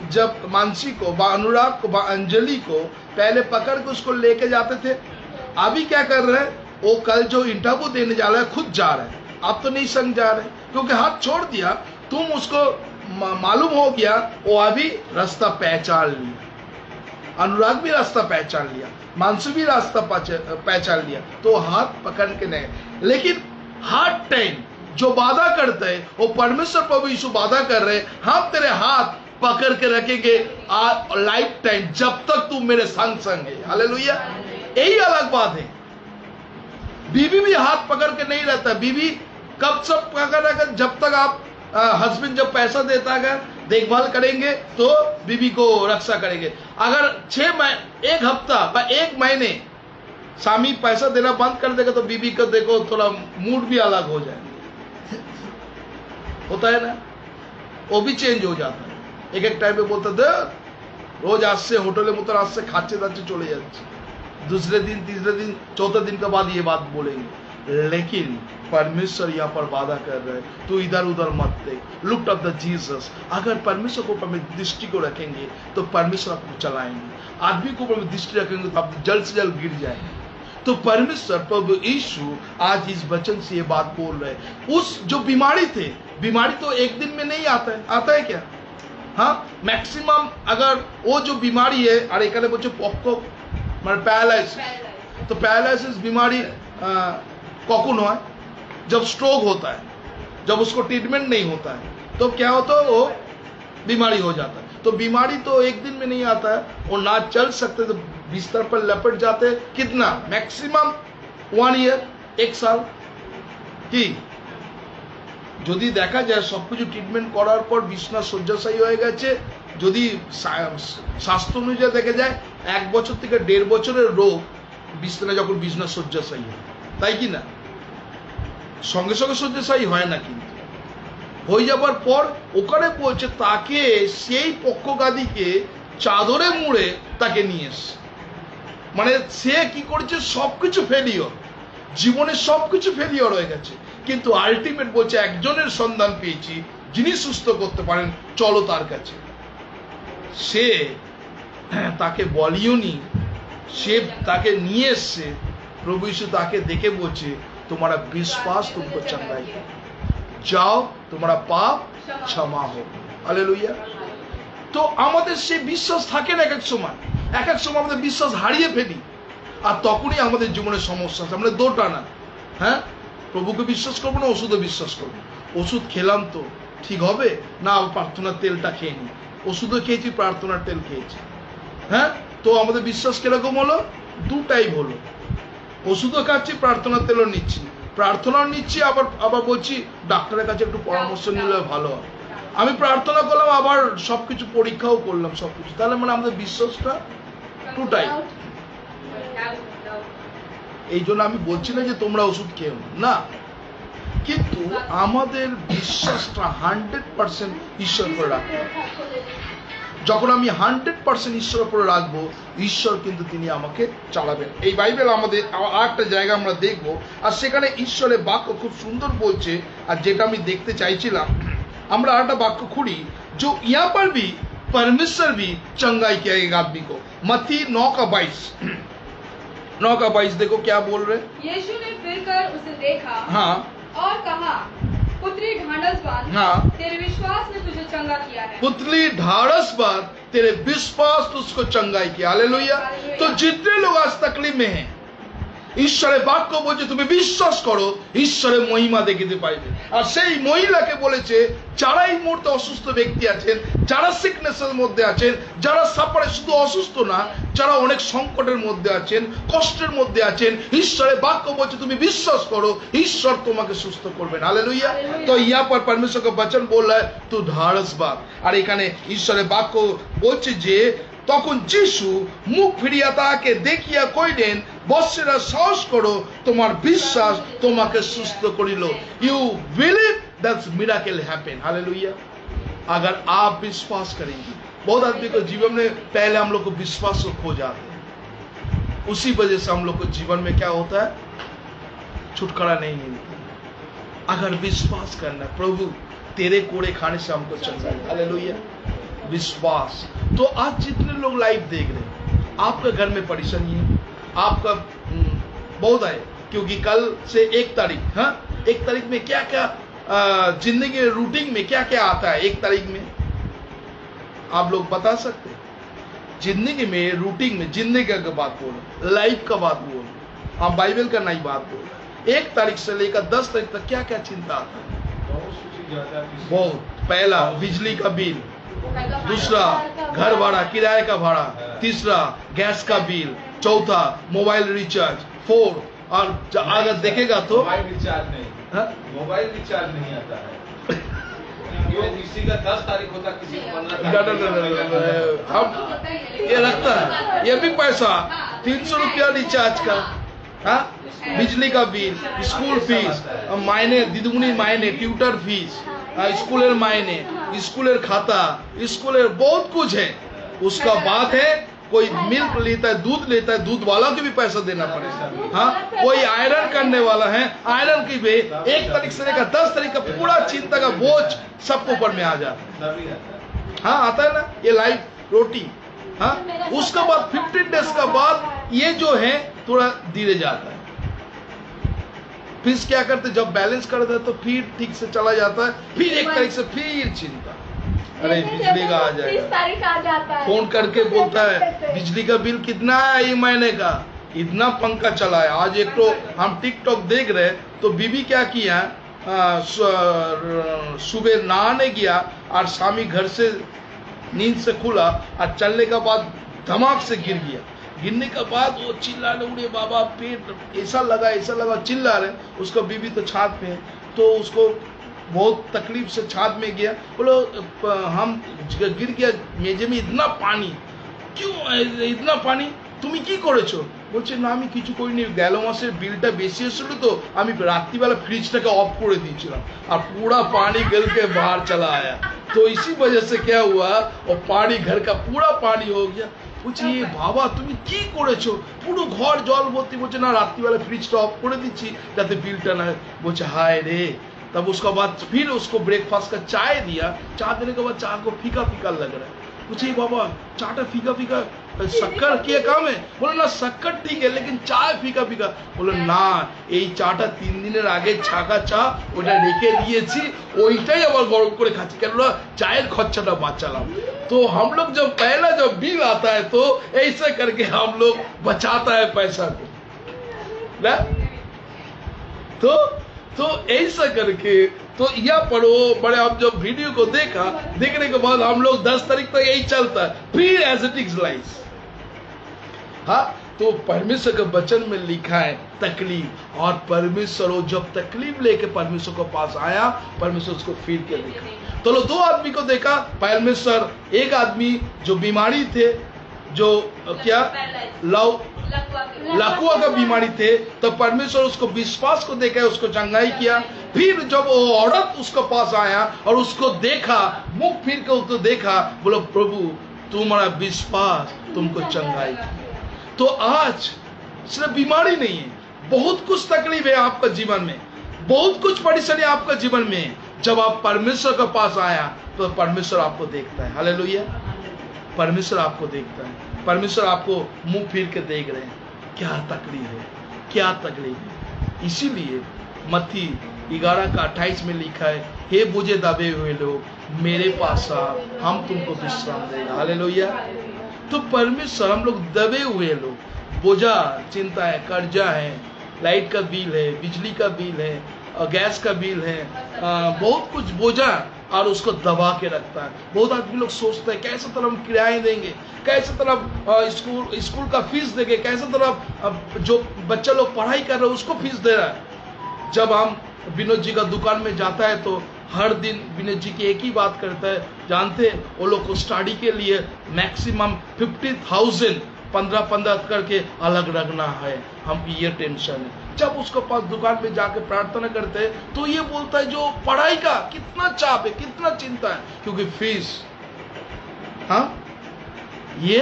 जब मानसी को बा अनुराग को बा अंजलि को पहले पकड़ के उसको लेके जाते थे, अभी क्या कर रहे हैं, वो कल जो इंटरव्यू देने जा रहा है खुद जा रहे हैं, अब तो नहीं संग जा रहे, क्योंकि हाथ छोड़ दिया, तुम उसको मालूम हो गया, वो अभी रास्ता पहचान लिया, अनुराग भी रास्ता पहचान लिया, मानसू भी रास्ता पहचान लिया, तो हाथ पकड़ के नहीं। लेकिन हर टाइम जो वादा करते हैं वो परमेश्वर प्रभु यीशु वादा कर रहे हैं, हम तेरे हाथ पकड़ के रखेंगे लाइफ टाइम, जब तक तू मेरे संग संग है। हालेलुया। यही अलग बात है। बीवी भी हाथ पकड़ के नहीं रहता, बीवी कब सब पकड़ रखा, जब तक आप हस्बैंड जब पैसा देता है देखभाल करेंगे तो बीवी को रक्षा करेंगे। अगर 1 हफ्ता या 1 महीने स्वामी पैसा देना बंद कर देगा तो बीवी को देखो थोड़ा मूड भी अलग हो जाए, होता है ना, वो भी चेंज हो जाता है। एक टाइम पे बोलता था रोज আসছে হোটেলের মতো আসছে খাচ্ছে দাচ্ছে চলে যাচ্ছে, दूसरे दिन तीसरे दिन चौथे दिन के बाद ये बात बोलेंगे। लेकिन परमेश्वर यहाँ पर वादा कर रहे हैं, तू इधर उधर मत देख, लुक अप द जीसस। अगर परमेश्वर को ऊपर दृष्टि को रखेंगे तो परमेश्वर आपको चलाएंगे, आदमी को ऊपर दृष्टि रखेंगे तो आप जल्द से जल्द गिर जाएंगे। तो परमेश्वर प्रभु यीशु आज इस वचन से ये बात बोल रहे हैं। उस जो बीमारी थे, बीमारी तो एक दिन में नहीं आता है, आता है क्या? हाँ, मैक्सिमम अगर वो जो बीमारी है, और एक बोलते पक्को মানে প্যারালাইসিস, তো প্যারালাইসিস बीमारी कौन है? जब स्ट्रोक होता है, जब उसको ट्रीटमेंट नहीं होता है तो क्या होता है, वो बीमारी हो जाता है। तो बीमारी तो एक दिन में नहीं आता है, वो ना चल सकते तो बिस्तर पर लपट जाते, कितना मैक्सिमम 1 ईयर 1 साल কি যদি দেখা যায় সবকিছু ট্রিটমেন্ট করার পর বিছনা শয্যাশায়ী হয়ে গেছে, যদি স্বাস্থ্য অনুযায়ী দেখা যায় 1 বছর থেকে 1.5 বছরের রোগ বিছানা যখন বিছনা শয্যাশায়ী হয়, তাই কি না? সঙ্গে সঙ্গে শয্যাশায়ী হয় না, কিন্তু হয়ে যাবার পর ওখানে পৌঁছে তাকে সেই পক্ষগাদীকে চাদরে মুড়ে তাকে নিয়ে এসে, মানে সে কি করেছে, সবকিছু ফেলিওর, জীবনে সবকিছু ফেলিওর হয়ে গেছে, কিন্তু আলটিমেট বলছে একজনের সন্ধান পেয়েছি যিনি সুস্থ করতে পারেন, চলো তার কাছে। সে তাকে বলিওনি, সে তাকে নিয়ে এসছে। প্রভু यीशु তাকে দেখে বলছে তোমারা বিশ্বাস तुमको चंगाई, যাও তোমারা পাপ ক্ষমা হোক। হালেলুয়া। তো আমাদের সেই বিশ্বাস থাকে না, এক এক সময় আমাদের বিশ্বাস হারিয়ে ফেলি, আর তখনই আমাদের জীবনে সমস্যা আছে। আমরা দোটা না, হ্যাঁ, প্রভুকে বিশ্বাস করবো না ওষুধে বিশ্বাস করবো। ওষুধ খেলাম তো ঠিক হবে না, প্রার্থনার তেলটা খেয়ে নি, ওষুধও খেয়েছি প্রার্থনার তেল খেয়েছি, হ্যাঁ, তো আমাদের বিশ্বাস কিরকম হলো? দুটাই হলো, ওষুধও খাচ্ছি প্রার্থনার তেলও নিচ্ছি, প্রার্থনাও নিচ্ছি, আবার বলছি ডাক্তারের কাছে একটু পরামর্শ নিলে ভালো হয়। আমি প্রার্থনা করলাম, আবার সবকিছু পরীক্ষাও করলাম সবকিছু, তাহলে মানে আমাদের বিশ্বাসটা দুটাই। এই জন্য আমি বলছি না যে তোমরা ওষুধ খেও না, কিন্তু আমাদের বিশ্বাসটা 100% ঈশ্বর করে রাখতে হবে। যখন আমি 100% ঈশ্বর উপরে রাখবো, ঈশ্বর কিন্তু তিনি আমাকে চালাবেন। এই বাইবেল আমাদের আরেকটা জায়গা আমরা দেখবো, আর সেখানে ঈশ্বরের বাক্য খুব সুন্দর বলছে, আর যেটা আমি দেখতে চাইছিলাম, আমরা আরেকটা বাক্য খুঁড়ি, जो यहाँ पर भी परमेश्वर भी चंगाई किया एक आदमी को। मत्ती 9:22 देखो क्या बोल रहे। यीशु ने फिरकर उसे देखा, हाँ, और कहा, पुत्री ढांढस बांध, हाँ, तेरे विश्वास ने तुझे चंगा किया है। पुतली ढाढ़स बात, तेरे विश्वास तुझको चंगाई किया। हालेलुया। तो जितने लोग आज तकलीफ में हैं, ঈশ্বরের বাক্য বলছে তুমি বিশ্বাস করো, ঈশ্বরের মহিমা দেখিতে পাইবে। আর সেই মহিলাকে বলেছে যারা এই মুহূর্তে অসুস্থ ব্যক্তি আছেন, যারা সিকনেসের মধ্যে আছেন, যারা সাফারে, শুধু অসুস্থ না, যারা অনেক সংকটের মধ্যে আছেন, কষ্টের মধ্যে আছেন, ঈশ্বরের বাক্য বলছে তুমি বিশ্বাস করো, ঈশ্বর তোমাকে সুস্থ করবেন। হালেলুয়া। তো ইয়া পর परमेश्वर का वचन बोल रहा है तू ढाढ़स बात। আর এখানে ঈশ্বরের বাক্য বলছে যে তখন যিশু মুখ ফিরিয়া তাকে দেখিয়া কইলেন, বৎসেরা সাহস করো, তোমার বিশ্বাস তোমাকে সুস্থ করিল। You believe that's miracle happen. Hallelujah. अगर आप विश्वास करेंगे, बहुत आदमी को जीवन में पहले हम लोग को विश्वास को खो जाते हैं, उसी वजह से हम लोग को जीवन में क्या होता है, छुटकारा नहीं मिलता। अगर विश्वास करना, प्रभु तेरे कोड़े खाने से हमको चंगा है। हालेलुया। विश्वास। तो आज जितने लोग लाइव देख रहे हैं, आपका घर में परेशानी है, आपका बहुत है, क्योंकि कल से 1 तारीख, हाँ, 1 तारीख में क्या क्या जिंदगी रूटीन में क्या क्या आता है 1 तारीख में, आप लोग बता सकते हैं? जिंदगी में रूटीन में जिंदगी का बात बोलो, लाइफ का बात बोलो, आप बाइबल का नहीं बात बोलो। 1 तारीख से लेकर 10 तारीख तक क्या क्या चिंता आता है? बहुत। पहला बिजली का बिल, दूसरा घर भाड़ा, किराए का भाड़ा, तीसरा गैस का बिल, चौथा मोबाइल रिचार्ज, 4, और अगर देखेगा तो मोबाइल रिचार्ज नहीं, मोबाइल रिचार्ज नहीं आता है। जो किसी का 10 तारीख होता, किसी को 15 तारीख। हम ये लगता है ये भी पैसा 300 रुपया रिचार्ज का, हाँ, बिजली का बिल, स्कूल फीस, मायने दिदुगुनी मायने, ट्यूटर फीस, स्कूलेर मायने, स्कूलेर खाता, स्कूलेर बहुत कुछ है। उसका बात है कोई मिल्क लेता है, दूध लेता है, दूध वाला को भी पैसा देना पड़ेगा, हाँ, कोई आयरन करने वाला है, आयरन की भी 1 तारीख से लेकर 10 तारीख का पूरा चिंता का बोझ सबके ऊपर में आ जाता है। हाँ, आता है ना ये लाइफ रोटी, हाँ, उसका बाद 15 डेज का बाद ये जो है थोड़ा धीरे जाता है। फिर क्या करते, जब बैलेंस करते हैं तो फिर ठीक से चला जाता है, फिर 1 तारीख से फिर चिंता, अरे बिजली का आ जाएगा, 30 तारीख आ जाता है, फोन करके बोलता है बिजली का बिल कितना है ये महीने का, इतना पंखा चला है। आज एक तो हम टिकटॉक देख रहे तो बीबी क्या किया, सुबह नहाने गया और स्वामी घर से नींद से खुला और चलने का बाद धमाक से गिर गया। गिरने के बाद वो चिल्लाने उड़े, बाबा पेट ऐसा लगा चिल्ला रहे। उसका बीबी तो छात में, तो उसको बहुत तकलीफ से छाद में गया, बोलो हम गिर गया मेजे में, इतना पानी, क्यों इतना पानी, তুমি কি করেছো? বলছে না আমি কিছু করিনি, গেল মাসের বিলটা বেশি এসেছিল তো আমি রাত্রিবেলা ফ্রিজটাকে অফ করে দিয়েছিলাম और पूरा पानी गिर के बाहर चला आया, तो इसी वजह से क्या हुआ और पानी घर का पूरा पानी हो गया। বলছি এ বাবা তুমি কি করেছো, পুরো ঘর জল ভর্তি। বলছে না রাত্রিবেলা ফ্রিজটা অফ করে দিচ্ছি যাতে বিলটা না। বলছে হায় রে। तब उसका बाद फिर उसको ब्रेकफास्ट का चाय दिया, चाय देने के बाद चाय को फीका फीका लग रहा है। पूछे बाबा चाटा फीका फीका शक्कर किया काम है? बोलो ना शक्कर ठीक है लेकिन चाय फीका फीका। बोलो ना এই চাটা 3 দিনের আগে ছাকা চা ওটা রেখে দিয়েছি, ওইটাই আবার গরম করে খাচ্ছি, কেন চায়ের খরচাটা বাঁচালাম। तो हम लोग जब पहला जब बिल आता है तो ऐसा करके हम लोग बचाता है पैसा को ना, तो ऐसा करके तो यह पढ़ो बड़े। अब जब वीडियो को देखा, देखने के बाद हम लोग 10 तारीख तक यही चलता है, फिर एज इट इज लाइफ। हाँ, तो परमेश्वर के वचन में लिखा है तकलीफ, और परमेश्वर जब तकलीफ लेके परमेश्वर के पास आया, परमेश्वर उसको फिर के देखा। तो लो 2 आदमी को देखा परमेश्वर, एक आदमी जो बीमारी थे, जो क्या लकवा का बीमारी थे, तो परमेश्वर उसको विश्वास को देखा, उसको चंगाई किया। फिर जब वो औरत उसके पास आया और उसको देखा, मुख फिर के उसको देखा, बोलो प्रभु तुम्हारा विश्वास तुमको चंगाई किया। तो आज सिर्फ बीमारी नहीं है, बहुत कुछ तकलीफ है आपका जीवन में, बहुत कुछ परेशानी आपका जीवन में। जब आप परमेश्वर के पास आया तो परमेश्वर आपको देखता है। हालेलुया। परमेश्वर आपको देखता है, परमेश्वर आपको मुंह फिर के देख रहे हैं, क्या तकलीफ है, क्या तकलीफ है। इसीलिए मत्ती 11:28 में लिखा है, हे बोझे दबे हुए लोग मेरे पास आ, हम तुमको विश्राम देगा। हालेलुया। तो परमेश्वर, हम लोग दबे हुए लोग, बोझा, चिंता है, कर्जा है, लाइट का बिल है, बिजली का बिल है, गैस का बिल है, बहुत कुछ बोझा और उसको दबा के रखता है। बहुत आदमी लोग सोचते हैं कैसे तरह हम किराए देंगे, कैसे तरह स्कूल का फीस देंगे, कैसे तरह जो बच्चा लोग पढ़ाई कर रहे हैं उसको फीस दे रहा है। जब हम विनोद जी का दुकान में जाता है तो हर दिन विनोद जी की एक ही बात करता है, जानते हैं वो लोग को स्टडी के लिए मैक्सिमम 50,000 15 करके अलग रखना है, हम ये टेंशन है। जब उसके पास दुकान में जाके प्रार्थना करते हैं तो ये बोलता है जो पढ़ाई का कितना चाप है, कितना चिंता है, क्योंकि फीस हाँ ये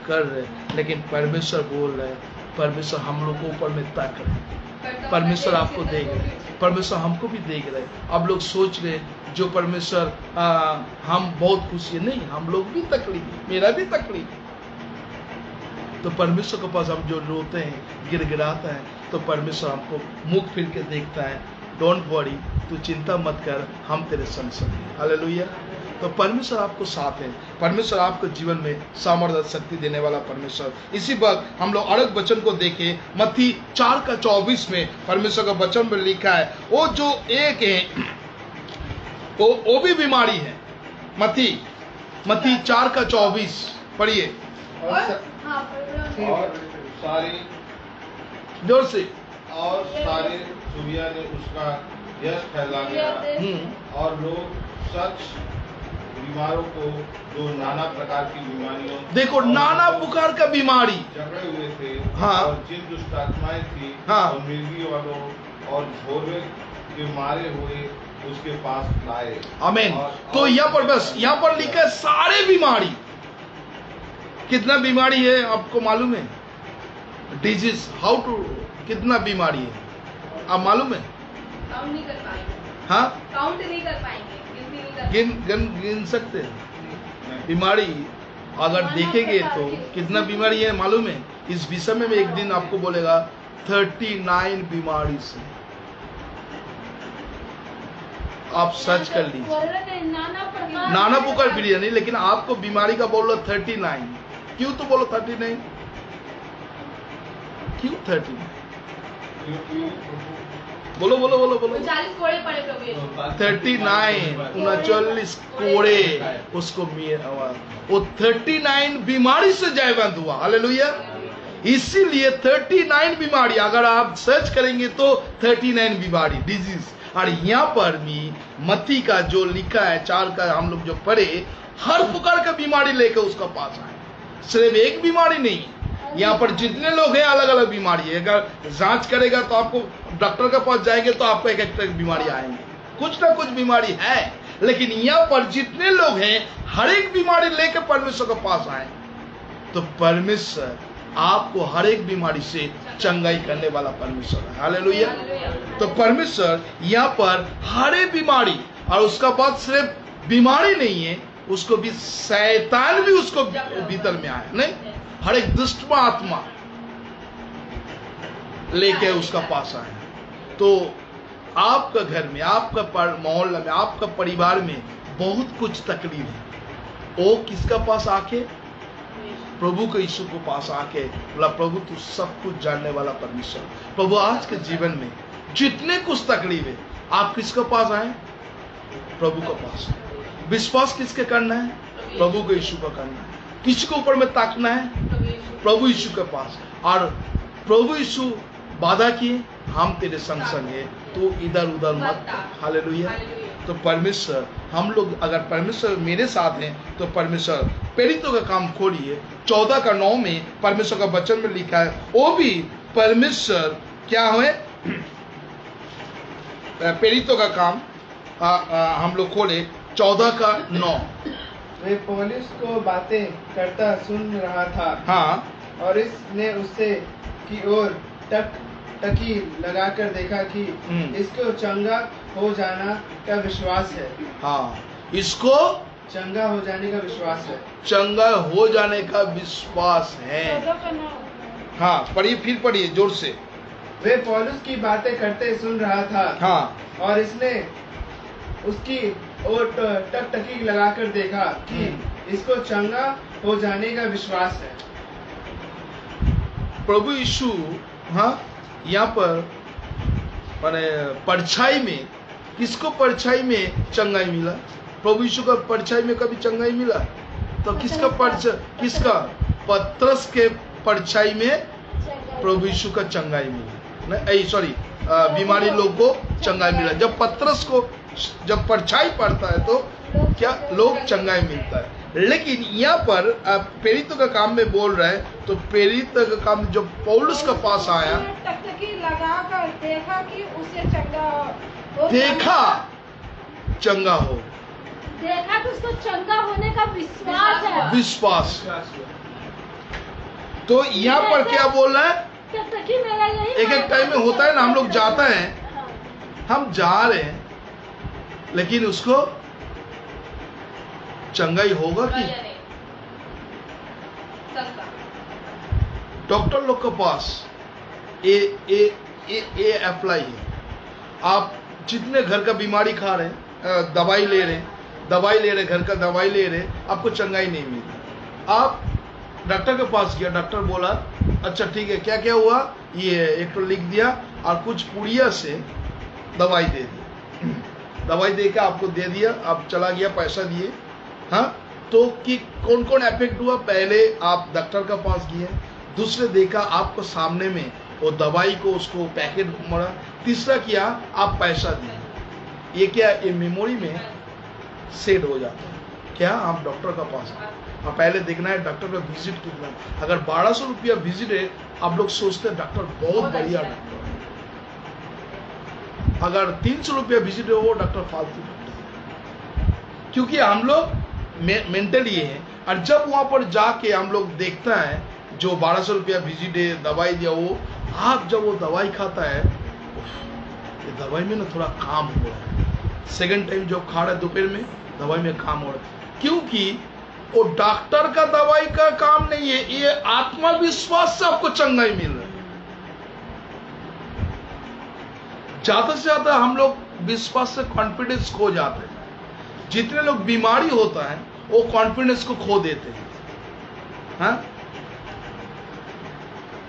कर रहे। लेकिन परमेश्वर बोल रहे, परमेश्वर हम लोग को ऊपर में ताक रहे, परमेश्वर आपको देख रहे, परमेश्वर हमको भी देख रहे। अब लोग सोच रहे जो परमेश्वर हम बहुत खुशी है, नहीं, हम लोग भी तकलीफ, मेरा भी तकलीफ। तो परमेश्वर के पास हम जो रोते हैं, गिड़गिड़ाते हैं, तो परमेश्वर हमको मुख फिर के देखता है, डोंट वरी, तू चिंता मत कर, हम तेरे संग हैं। हालेलुया। तो परमेश्वर आपको साथ है, परमेश्वर आपको जीवन में सामर्थ्य शक्ति देने वाला परमेश्वर। इसी वक्त हम लोग अलग वचन को देखें, मत्ती 4:24 में परमेश्वर का वचन में लिखा है, वो जो एक है वो भी बीमारी है। मत्ती 4:24 पढ़िए और सारी जोर से। और सारे सूर्या ने उसका यश फैला गया और लोग सच बीमारों को जो नाना प्रकार की बीमारियों, देखो नाना प्रकार का बीमारी जकड़े हुए थे, हाँ, और जिन दुष्ट आत्माएं थी, हाँ, और मिर्गी वालों और झोरे के मारे हुए उसके पास लाए। आमीन। तो यहाँ पर बस यहाँ पर लिखा है सारे बीमारी। कितना बीमारी है आपको मालूम है? डिजीज हाउ टू, कितना बीमारी है आप मालूम है? काउंट नहीं कर पाएंगे। हाँ, काउंट नहीं कर पाएंगे, गिनती नहीं कर गिन सकते हैं बीमारी। अगर देखेंगे तो कितना बीमारी है मालूम है? इस विषय में एक दिन आपको बोलेगा 39 बीमारी से आप सर्च कर लीजिए। नाना प्रकार बीमारी नहीं, लेकिन आपको बीमारी का बोलो 39। क्यों तो बोलो 39? क्यों 39? बोलो बोलो बोलो बोलो। 39 कोड़े पड़े प्रभु यीशु। 39 39 कोड़े उसको वो 39 बीमारी से जयवंत हुआ। हालेलुया। इसीलिए 39 बीमारी अगर आप सर्च करेंगे तो 39 बीमारी डिजीज और यहाँ पर भी मत्ती का जो लिखा है 4 का हम लोग जो पढ़े, हर प्रकार का बीमारी लेकर उसका पास आए, सिर्फ एक बीमारी नहीं। यहाँ पर जितने लोग हैं अलग अलग बीमारी है। अगर जांच करेगा तो आपको डॉक्टर के पास जाएंगे तो आपको एक एक बीमारी आएंगे, कुछ ना कुछ बीमारी है। लेकिन यहाँ पर जितने लोग हैं हर एक बीमारी लेकर परमेश्वर के पास आए, तो परमेश्वर आपको हर एक बीमारी से चंगाई करने वाला परमेश्वर है। हालेलुया। तो परमेश्वर यहाँ पर हर एक बीमारी, और उसका बात सिर्फ बीमारी नहीं है, उसको भी शैतान भी उसको भीतर में आया नहीं, हर एक दुष्ट आत्मा लेके उसका पास आए। तो आपका घर में, आपका मोहल्ला में, आपका परिवार में बहुत कुछ तकलीफ है, वो किसका पास आके, प्रभु के यीशु को पास आके बोला, प्रभु तू सब कुछ जानने वाला परमेश्वर। प्रभु आज के जीवन में जितने कुछ तकलीफ है, आप किसके पास आए, प्रभु के पास। विश्वास किसके करना है, प्रभु के यीशु का करना है। किसके ऊपर में ताकना है, प्रभु यीशु के पास। और प्रभु यीशु वादा किए, हम तेरे संग संग है, तो इधर उधर मत। हालेलुया। तो परमेश्वर, हम लोग अगर परमेश्वर मेरे साथ हैं, तो परमेश्वर प्रेरितों का काम खोलिए 14:9 में परमेश्वर का वचन में लिखा है, वो भी परमेश्वर क्या है, प्रेरितों का काम हम लोग खोले 14:9। वे पौलुस को बातें करता सुन रहा था। हाँ। और इसने उससे की ओर टकी लगाकर देखा कि इसको चंगा हो जाना का विश्वास है। हाँ, इसको चंगा हो जाने का विश्वास है। चंगा हो जाने का विश्वास है। हाँ, पढ़िए, फिर पढ़िए जोर से। वे पौलुस की बातें करते सुन रहा था। हाँ। और इसने उसकी ओर टकी लगाकर देखा कि इसको चंगा हो जाने का विश्वास है। प्रभु यीशु, हाँ, यहाँ पर माने परछाई में, किसको परछाई में चंगाई मिला, प्रभु यीशु का परछाई में कभी चंगाई मिला, तो किसका किसका पतरस के परछाई में प्रभु यीशु का चंगाई मिला, नहीं सॉरी, बीमारी लोग को चंगाई मिला। जब पतरस को जब परछाई पड़ता है तो क्या लोग चंगाई मिलता है। लेकिन यहाँ पर प्रेरितों का काम में बोल रहे हैं, तो प्रेरितों का काम जो पौलुस के पास आया, टकटकी लगाकर देखा कि उसे चंगा हो, देखा चंगा हो, देखा कि उसको चंगा होने का विश्वास है। विश्वास। तो यहाँ पर क्या बोल रहा है, टकटकी मेरा यही एक एक टाइम में होता है ना, हम लोग जाते हैं, हम जा रहे हैं, लेकिन उसको चंगाई होगा कि डॉक्टर लोग के पास ए अप्लाई है। आप जितने घर का बीमारी खा रहे हैं, दवाई ले रहे, घर का दवाई ले रहे, आपको चंगाई नहीं मिली। आप डॉक्टर के पास गया, डॉक्टर बोला अच्छा ठीक है, क्या क्या हुआ, ये एक तो लिख दिया और कुछ पुड़िया से दवाई दे दी, दवाई दे के आपको दे दिया, आप चला गया, पैसा दिए। हाँ, तो कि कौन कौन इफेक्ट हुआ, पहले आप डॉक्टर के पास गए, दूसरे देखा आपको सामने में वो दवाई को उसको पैकेट मरा, तीसरा किया आप पैसा दिए। ये क्या, ये मेमोरी में सेट हो जाता है। क्या आप डॉक्टर का पास आप पहले देखना है डॉक्टर का विजिट कितना, अगर 1200 रुपया विजिट है, आप लोग सोचते हैं डॉक्टर बहुत बढ़िया डॉक्टर है, अगर 300 रुपया विजिट है वो डॉक्टर फालतू डॉक्टर है। क्योंकि हम लोग मेंटली है, और जब वहां पर जाके हम लोग देखता है जो 1200 रुपया विजिट है, दवाई दिया, वो आप जब वो दवाई खाता है, ये दवाई में ना थोड़ा काम हो रहा है, सेकंड टाइम जब खा रहा है दोपहर में, दवाई में काम हो रहा है, क्योंकि वो डॉक्टर का दवाई का काम नहीं है, ये आत्मविश्वास से आपको चंगाई मिल रहा है। ज्यादा से ज्यादा हम लोग विश्वास से कॉन्फिडेंस खो जाते हैं। जितने लोग बीमारी होता है वो कॉन्फिडेंस को खो देते हैं। हाँ?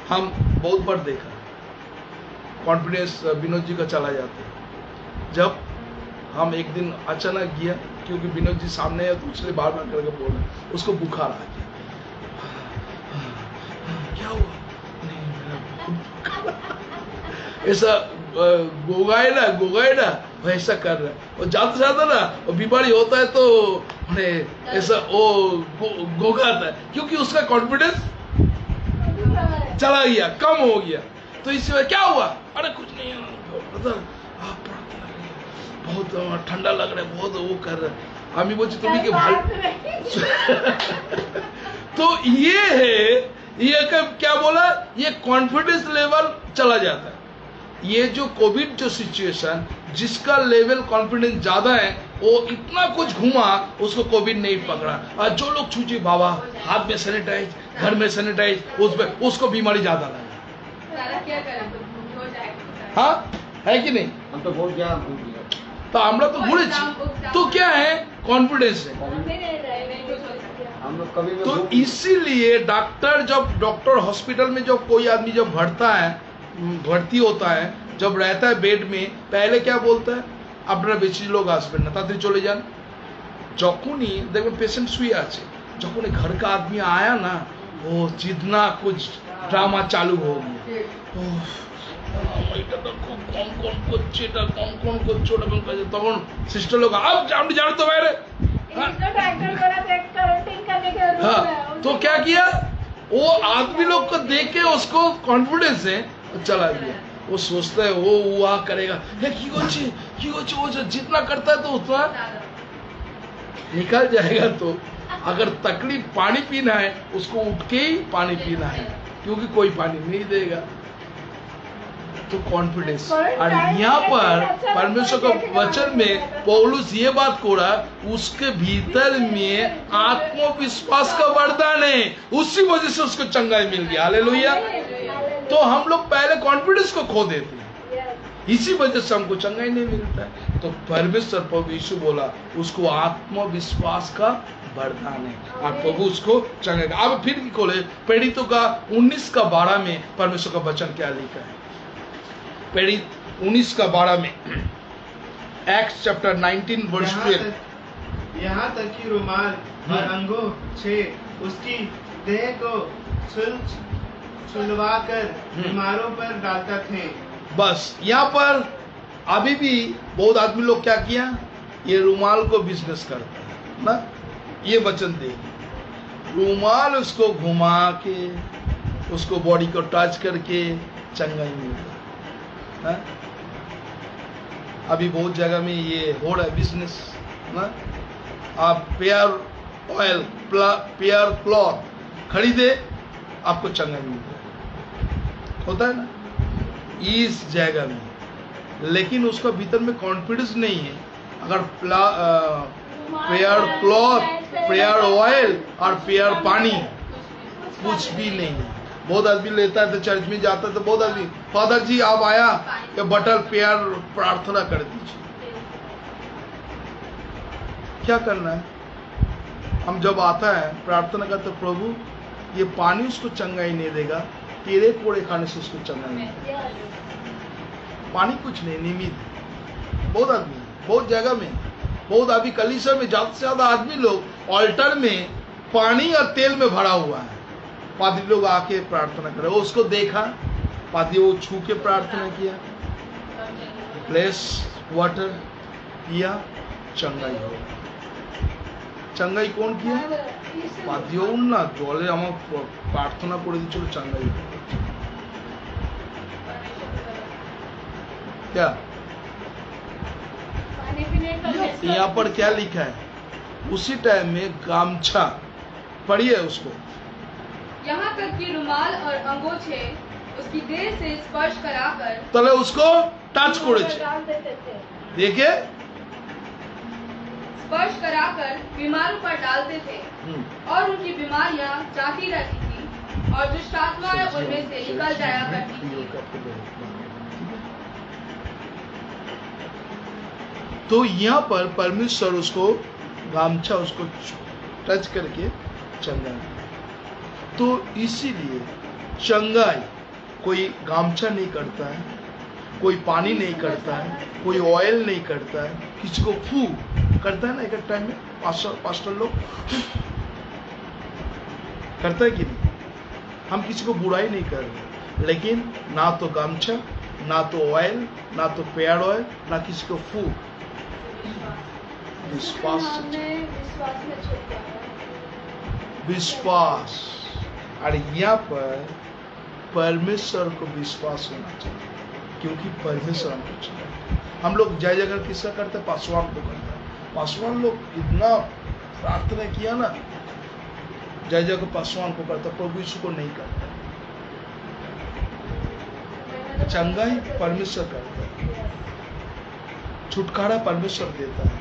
हम बहुत बार देखा कॉन्फिडेंस विनोद जी का चला जाता है। जब हम एक दिन अचानक गया, क्योंकि विनोद जी सामने है, दूसरे बार बार करके बोल रहे, उसको बुखार आ गया। क्या हुआ? नहीं, ऐसा गोगाए ना वैसा कर रहा है। और जाते जाते ना वो बीमारी होता है तो ऐसा वो गोगाता है, क्योंकि उसका कॉन्फिडेंस चला गया, कम हो गया। तो इसी वजह क्या हुआ, अरे कुछ नहीं ब्रदर, आप प्रार्थना करिए, बहुत ठंडा लग रहा है, बहुत वो कर रहा है। আমি বলছি তুমি কি ভালো तो ये है, ये क्या बोला, ये कॉन्फिडेंस लेवल चला जाता है। ये जो कोविड जो सिचुएशन, जिसका लेवल कॉन्फिडेंस ज्यादा है वो इतना कुछ घुमा, उसको कोविड नहीं पकड़ा। और जो लोग छूचे बाबा हाथ में सैनिटाइज, घर में सैनिटाइज, उसको बीमारी ज्यादा लगा। क्या करें, हाँ है कि नहीं, हम तो बहुत ज्यादा भूल गए। तो আমরা तो भूले, तो क्या है कॉन्फिडेंस है। हम लोग कभी तो इसीलिए डॉक्टर हॉस्पिटल में जब कोई आदमी जब भर्ती होता है, जब रहता है बेड में, पहले क्या बोलता है, আপনারা বেশি লোক আসবেন না, তাড়াতাড়ি চলে যান। যখনই দেখবেন পেশেন্ট শুয়ে আছে, যখন घर का आदमी आया ना, वो जितना कुछ ड्रामा चालू हो गया, এটা তো খুব কম করছে, এটা কম করছে, ওটা কম করছে, তখন সিস্টার লোক আপনি জানো তো বাইরে। हाँ, तो क्या किया, वो आदमी लोग को देख के उसको कॉन्फिडेंस है, चला गया। वो सोचता है वो हुआ करेगा, की वो जितना करता है तो उतना निकल जाएगा। तो अगर तकलीफ पानी पीना है, उसको उठ के ही पानी पीना है, क्योंकि कोई पानी नहीं देगा। तो कॉन्फिडेंस। और यहाँ पर परमेश्वर के वचन में पौलुस ये बात को रहा, उसके भीतर में आत्मविश्वास का वरदान है, उसी वजह से उसको चंगाई मिल गया। हालेलुया। तो हम लोग पहले कॉन्फिडेंस को खो देते हैं, इसी वजह से हमको चंगाई नहीं मिलता है। तो परमेश्वर प्रभु यीशु बोला उसको आत्मविश्वास का वरदान है, और प्रभु उसको चंगाई। अब फिर खोले प्रेरितों का 19:12 में परमेश्वर का वचन क्या लिखा है। प्रेरित 19:12 में, एक्ट्स चैप्टर 19 वर्स 12। यहाँ तक कि रुमाल और अंगूछे उसकी देह को सुलवा कर बीमारों पर डालता थे। बस यहाँ पर अभी भी बहुत आदमी लोग क्या किया, ये रुमाल को बिजनेस करता है ना। ये वचन दे, रुमाल उसको घुमा के, उसको बॉडी को टच करके चंगाई मिलता है। अभी बहुत जगह में ये हो रहा है बिजनेस ना। आप पेयर ऑयल, पेयर क्लॉथ खरीदे, आपको चंगाई मिलता है, होता है ना इस जगह में। लेकिन उसका भीतर में कॉन्फिडेंस नहीं है। अगर पेयर क्लॉथ, पेयर ऑयल और पेयर पानी कुछ भी नहीं है। बहुत आदमी लेता है तो चर्च में जाता है तो बहुत आदमी, फादर जी आप आया या बटल पेयर प्रार्थना कर दीजिए। क्या करना है, हम जब आता है प्रार्थना करते, प्रभु ये पानी उसको चंगाई नहीं देगा, कीड़े कोड़े खाने से उसको चंगाई नहीं देगा। पानी कुछ नहीं, निमित्त। बहुत आदमी, बहुत जगह में, बहुत अभी कलीसिया में ज्यादा से ज्यादा आदमी लोग ऑल्टर में पानी और तेल में भरा हुआ है। पादरी लोग आके प्रार्थना करे, वो उसको देखा, पादरी वो छू के प्रार्थना किया, प्लेस वाटर किया, चंगाई हो। चंगाई कौन किया, पादरी ना जले प्रार्थना करे दी, चलो चंगाई हो। क्या यहाँ पर क्या लिखा है, उसी टाइम में गामछा पढ़िए उसको। यहाँ तक कि रुमाल और अंगोछे उसकी देह से स्पर्श कराकर, तले उसको टच करे, देखिए स्पर्श कराकर बीमारों पर डालते थे, और उनकी बीमारियां जाती रहती थी, और दुष्ट आत्माएं उनमें से निकल जाया करती थी। तो यहाँ पर परमेश्वर उसको गामछा उसको टच करके चंगाई। तो इसीलिए चंगाई कोई गामछा नहीं करता है, कोई पानी नहीं करता है, कोई ऑयल नहीं करता है, किसी को फू करता है ना। एक टाइम में पास्टर लोग करता है कि नहीं, हम किसी को बुराई नहीं कर रहे, लेकिन ना तो गामछा ना तो ऑयल, ना तो पेयर ऑयल, ना किसी को फूड। विश्वास विश्वास में छूट गया। विश्वास। और यहाँ पर परमेश्वर को विश्वास होना चाहिए, क्योंकि परमेश्वर हमको चाहिए। हम लोग जय जगह किसका करते हैं? पासवान को करते हैं। पासवान लोग इतना प्रार्थना किया ना, जय जगह पासवान को करता, प्रभु यीशु को नहीं करता। चंगाई परमेश्वर करता है, छुटकारा परमेश्वर देता है,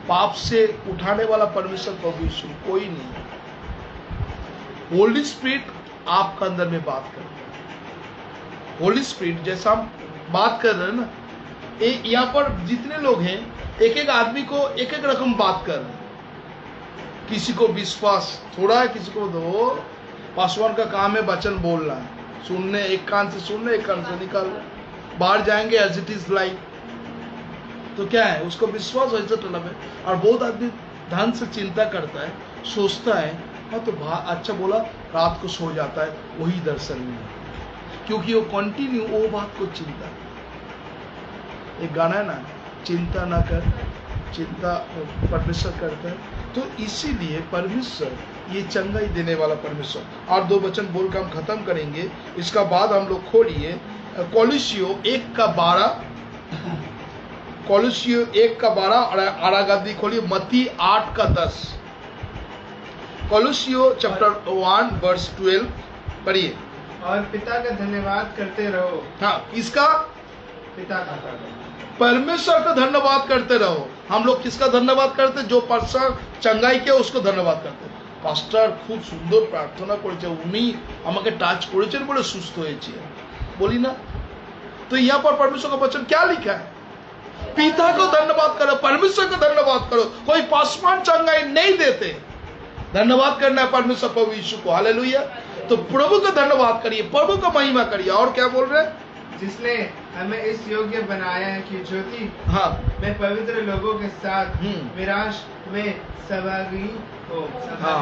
पाप से उठाने वाला परमेश्वर प्रभु यीशु, कोई नहीं। होली स्पिरिट आपका अंदर में बात करता है। होली स्पिरिट जैसा हम बात कर रहे हैं ना, यहाँ पर जितने लोग हैं, एक एक आदमी को एक एक रकम बात कर रहे हैं। किसी को विश्वास थोड़ा है, किसी को दो। पासवान का काम है वचन बोलना है, सुनने, एक कान से सुनने, एक कान से निकालना। बाहर जाएंगे एज इट इज लाइक, तो क्या है उसको विश्वास वैसे तलब है। और बहुत आदमी ढंग से चिंता करता है, सोचता है, हाँ तो अच्छा बोला, रात को सो जाता है, वही दर्शन में है, क्योंकि वो कंटिन्यू वो बात को चिंता। एक गाना है ना, चिंता ना कर, चिंता परमेश्वर करता है। तो इसीलिए परमेश्वर ये चंगाई देने वाला परमेश्वर। और 2 वचन बोल कर हम खत्म करेंगे, इसका बाद हम लोग खोलिए कोलोसियो 1:12, कोलोसियो 1:12 और आरागादी खोलिए मत्ती 8:10। कोलोसियो चैप्टर 1 वर्स 12 पढ़िए। और पिता का धन्यवाद करते रहो। हाँ, इसका पिता का परमेश्वर का धन्यवाद करते रहो। हम लोग किसका धन्यवाद करते? जो परमेश्वर चंगाई के उसको धन्यवाद करते। পাস্টার খুব সুন্দর প্রার্থনা করেছে, উনি আমাকে টাচ করেছেন বলে সুস্থ হয়েছে, बोली ना। तो यहाँ पर परमेश्वर का वचन क्या लिखा है? पिता को धन्यवाद करो, परमेश्वर को धन्यवाद करो। कोई पासवान चंगाई नहीं देते, धन्यवाद करना है परमेश्वर प्रभु यीशु को। हालेलुया। तो प्रभु का धन्यवाद करिए, प्रभु का महिमा करिए। और क्या बोल रहे हैं? जिसने हमें इस योग्य बनाया है कि ज्योति हाँ में पवित्र लोगों के साथ विराज में सहभागी हो। हाँ,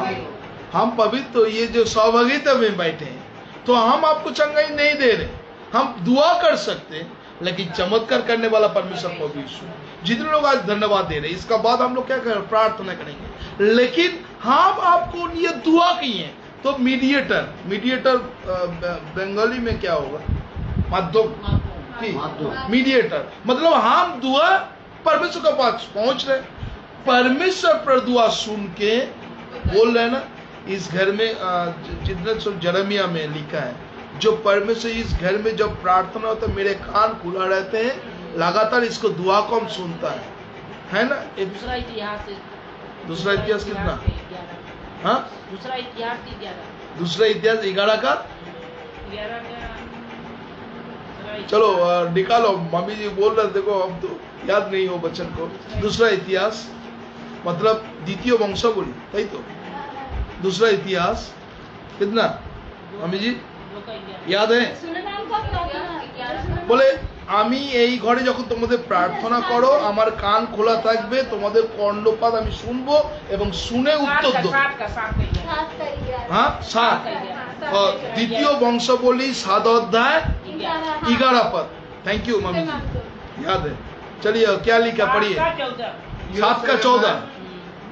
हम पवित्र, ये जो सहभागिता में बैठे हैं, तो हम आपको चंगाई नहीं दे रहे, हम दुआ कर सकते हैं, लेकिन चमत्कार करने वाला परमेश्वर प्रभु यीशु। जितने लोग आज धन्यवाद दे रहे हैं, इसका बाद हम लोग क्या करें? प्रार्थना करेंगे। लेकिन हम आपको ये दुआ किए, तो मीडिएटर, मीडिएटर बंगाली में क्या होगा? माध्यम, मीडिएटर मतलब हम दुआ परमेश्वर के पास पहुंच रहे। परमेश्वर पर दुआ सुन के बोल रहे हैं ना, इस घर में जितने सब जरमिया में लिखा है, जो परमेश्वर इस घर में जब प्रार्थना होता है, मेरे कान खुला रहते हैं, लगातार इसको दुआ को हम सुनता है ना। दूसरा इतिहास कितना? हाँ, दूसरा इतिहास 11 का। चलो निकालो, मम्मी जी बोल रहे, देखो अब तो याद नहीं हो बच्चन को। दूसरा इतिहास मतलब द्वितीय वंशावली, सही तो? दूसरा इतिहास कितना मम्मी जी याद है? বলে আমি এই ঘরে যখন তোমাদের প্রার্থনা করো, আমার কান খোলা থাকবে, তোমাদের কর্ণপাত আমি শুনবো এবং শুনে উত্তর দেবো। हाँ 7 और द्वितीय वंशावली 7 अध्याय 11 पद। थैंक यू मम्मी जी, याद है। चलिए क्या लिखा पढ़िए। 7:14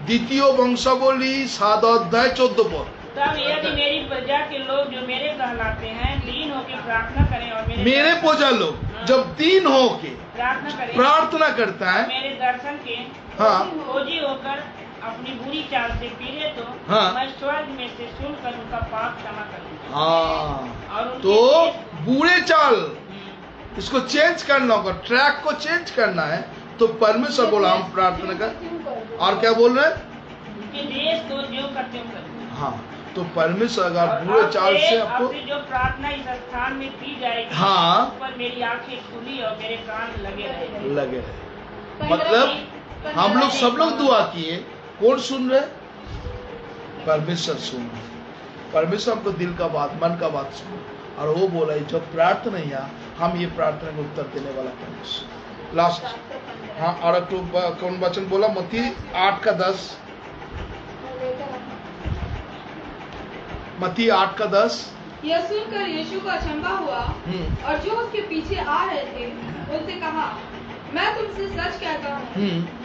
द्वितीय वंशावली 7 अध्याय 14 पद। तब यदि मेरी प्रजा के लोग जो मेरे कहलाते हैं दीन होकर प्रार्थना करें और मेरे प्रजा लोग जब दीन होके प्रार्थना करता है, मेरे दर्शन के हाँ खोजी होकर अपनी बुरी चाल से फिरे, तो हाँ मैं स्वर्ग में से सुनकर उनका पाप क्षमा करूंगा। हाँ, तो बुरे चाल इसको चेंज करना होगा, ट्रैक को चेंज करना है। तो परमेश्वर बोला हम प्रार्थना कर। और क्या बोल रहे हैं? उनके देश को जो करते हो। हाँ, तो परमेश्वर अगर बुरे चाल से आपको जो प्रार्थना इस स्थान में की जाएगी, हाँ पर मेरी आंखें खुली और मेरे कान लगे रहे। मतलब हम लोग सब लोग दुआ किए, कौन सुन रहे? परमेश्वर सुन रहे। परमेश्वर हमको दिल का बात, मन का बात सुन, और वो बोला जो प्रार्थना है हम ये प्रार्थना को उत्तर देने वाला परमेश्वर। लास्ट हाँ, और कौन वचन बोला? मत्ती 8:10। मत्ती 8:10। यह सुनकर यीशु को अचंभा हुआ और जो उसके पीछे आ रहे थे उनसे कहा, मैं तुमसे सच कहता हूँ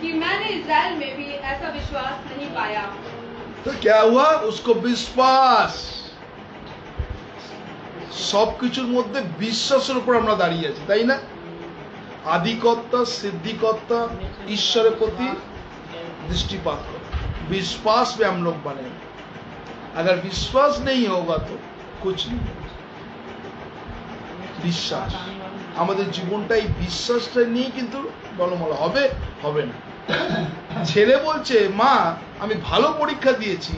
कि मैंने इज़राइल में भी ऐसा विश्वास नहीं पाया। तो क्या हुआ? उसको विश्वास, সবকিছুর মধ্যে বিশ্বাসের উপর আমরা দাঁড়িয়ে আছি, তাই না? आदिकर्ता सिद्धिकर्ता ईश्वर प्रति दृष्टिपात करो, विश्वास पे हम लोग बने। अगर विश्वास नहीं होगा तो कुछ नहीं होगा। বিশ্বাস, আমাদের জীবনটা এই বিশ্বাসটা নিয়ে কিন্তু বলমল হবে হবে না। ছেলে বলছে, মা আমি ভালো পরীক্ষা দিয়েছি,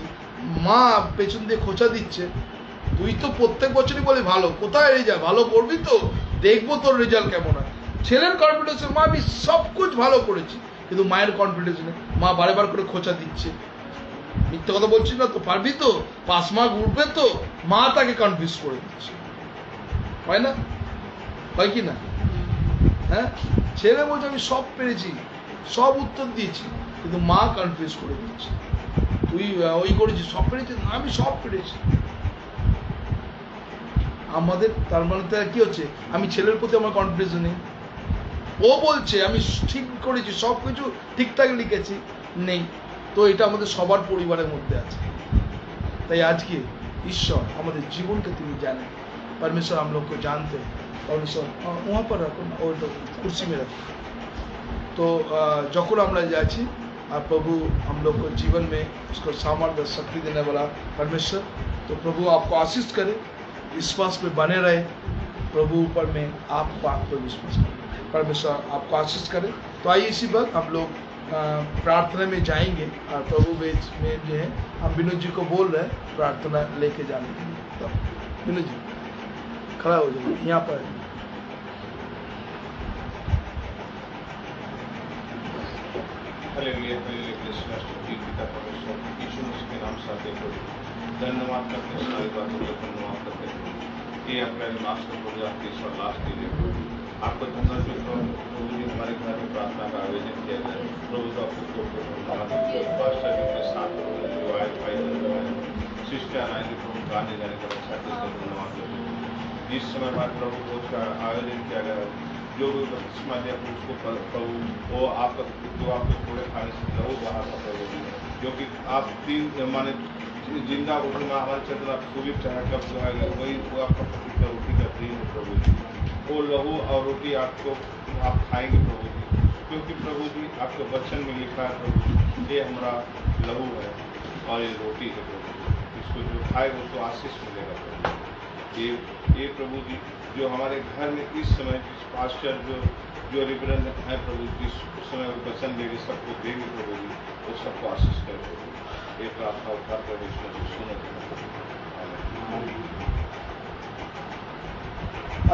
মা পেছন দিয়ে খোঁচা দিচ্ছে, তুই তো প্রত্যেক বছরই বলে ভালো, কোথায় রেজাল্ট ভালো করবি তো, দেখবো তোর রেজাল্ট কেমন হয়। ছেলের কনফিডেন্স, মা আমি সব কুছ ভালো করেছি, কিন্তু মায়ের কনফিডেন্স নেই, মা বারবার করে খোঁচা দিচ্ছে, মিথ্যে কথা বলছিস না তো, পারবি তো, 5 মার্ক উঠবে তো, মা তাকে কনফিউজ করে দিচ্ছে, হয় না? হয় কি না? হ্যাঁ, ছেলে বলছে আমি সব পেরেছি, সব উত্তর দিয়েছি, কিন্তু মা কনফিউজ করে দিচ্ছে, তুই ওই করেছিস, সব পেরেছিস, আমি সব পেরেছি। আমাদের তার মানে তো কি হচ্ছে, আমি ছেলের প্রতি আমার কনফিডেন্স নেই, ও বলছে আমি ঠিক করেছি, সব কিছু ঠিকঠাক লিখেছি, নেই। তো এটা আমাদের সবার পরিবারের মধ্যে আছে। তাই আজকে ঈশ্বর আমাদের জীবনকে তিনি জানেন, परमेश्वर हम लोग को जानते हैं। परमेश्वर वहाँ पर रखो ना, और कुर्सी में रखो। तो যখন আমরা যাচ্ছি, और प्रभु हम लोग को जीवन में उसको सामर्थ्य शक्ति देने वाला परमेश्वर, तो प्रभु आपको आशीष करे, विश्वास पे बने रहे, प्रभु ऊपर में आप बात पर विश्वास करें, परमेश्वर आपको आशीष करे। तो आइए इसी वक्त हम लोग प्रार्थना में जाएंगे, और प्रभु में जो है हम विनोद जी को बोल रहे हैं प्रार्थना लेके जाने के लिए। तो विनोद जी खड़ा हो जाइए यहाँ पर। हालेलुया, हालेलुया, कृष्ण स्तुति पिता परमेश्वर यीशु मसीह के नाम से आते हैं प्रभु, धन्यवाद करते हैं, सारी बातों का धन्यवाद करते हैं। ये अपने मास्टर प्रभु आपकी ईश्वर लास्ट दीजिए प्रभु, आपको धन्यवाद प्रभु जी, हमारे घर में प्रार्थना का आयोजन किया जाए प्रभु, तो आपको पास्टर जी के साथ जो आए भाई शिष्य आएंगे प्रभु, गाने जाने का अच्छा धन्यवाद करते हैं। जिस समय बाद प्रभु भोज का आयोजन किया गया, जो भी बपतिस्मा दिया उसको प्रभु वो आपका, जो आपके थोड़े खाने से लहू बहा था प्रभु, जो कि आप 3 माने जिंदा उठना हमारे चंद्र आप सुबह चाहे कब जो है वही वो आपका पवित्र रोटी का दिन है प्रभु जी। वो लहू और रोटी आपको आप खाएंगे प्रभु जी, क्योंकि प्रभु जी आपके वचन में लिखा है प्रभु जी, ये हमारा लहू है और ये रोटी है प्रभु जी, इसको जो खाएगा उसको आशीष मिलेगा प्रभु। ये प्रभु जी जो हमारे घर में इस समय जिस पास्टर जो रिवरेंड है प्रभु, जिस समय वो वचन देंगे सबको देंगे प्रभु जी, वो सबको आशीष करे प्रभु। ये प्रार्थना उठा कर सुनो।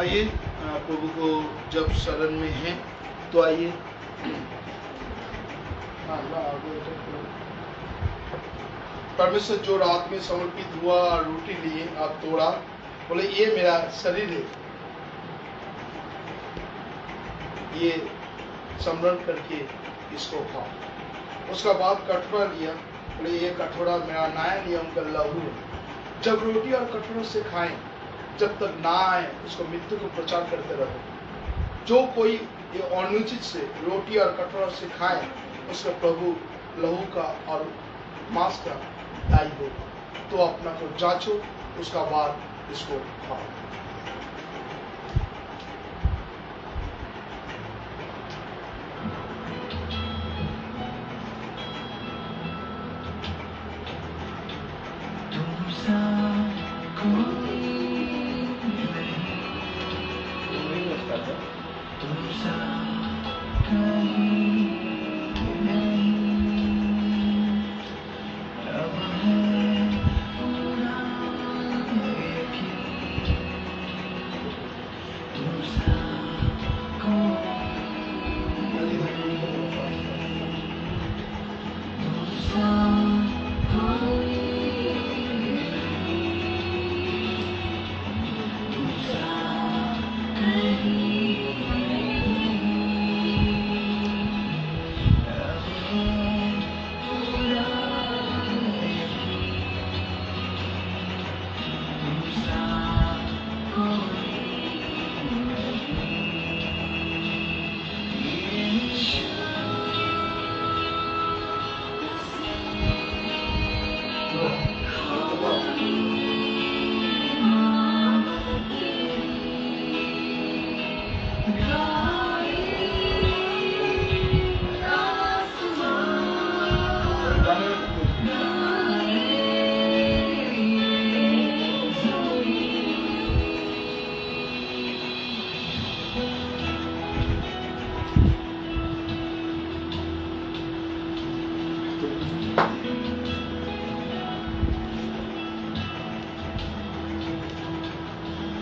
आइए प्रभु को जब शरण में हैं तो आइए, परमेश्वर जो रात में समर्पित हुआ और रोटी लिए आप तोड़ा, बोले ये मेरा शरीर है, ये स्मरण करके इसको खाओ। उसका बाद कटोरा लिया, बोले ये कटोरा मेरा नया नियम का लहू है, जब रोटी और कटोरों से खाएं, जब तक ना आए उसको मृत्यु को प्रचार करते रहो। जो कोई ये अनुचित से रोटी और कटोरा से खाए, उसको प्रभु लहू का और मांस का दाई हो। तो अपना को जांचो, उसका बाद इसको खाओ।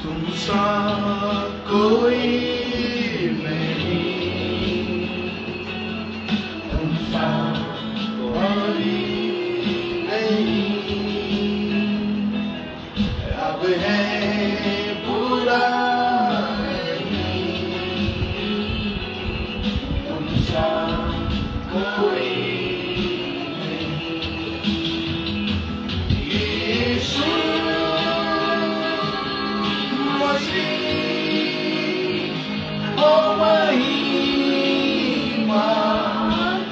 तुम सा कोई नहीं, तुम सा कोई नहीं, अब है पूरा नहीं, तुम सा कोई नहीं। यीशु मसीह ओ महिमा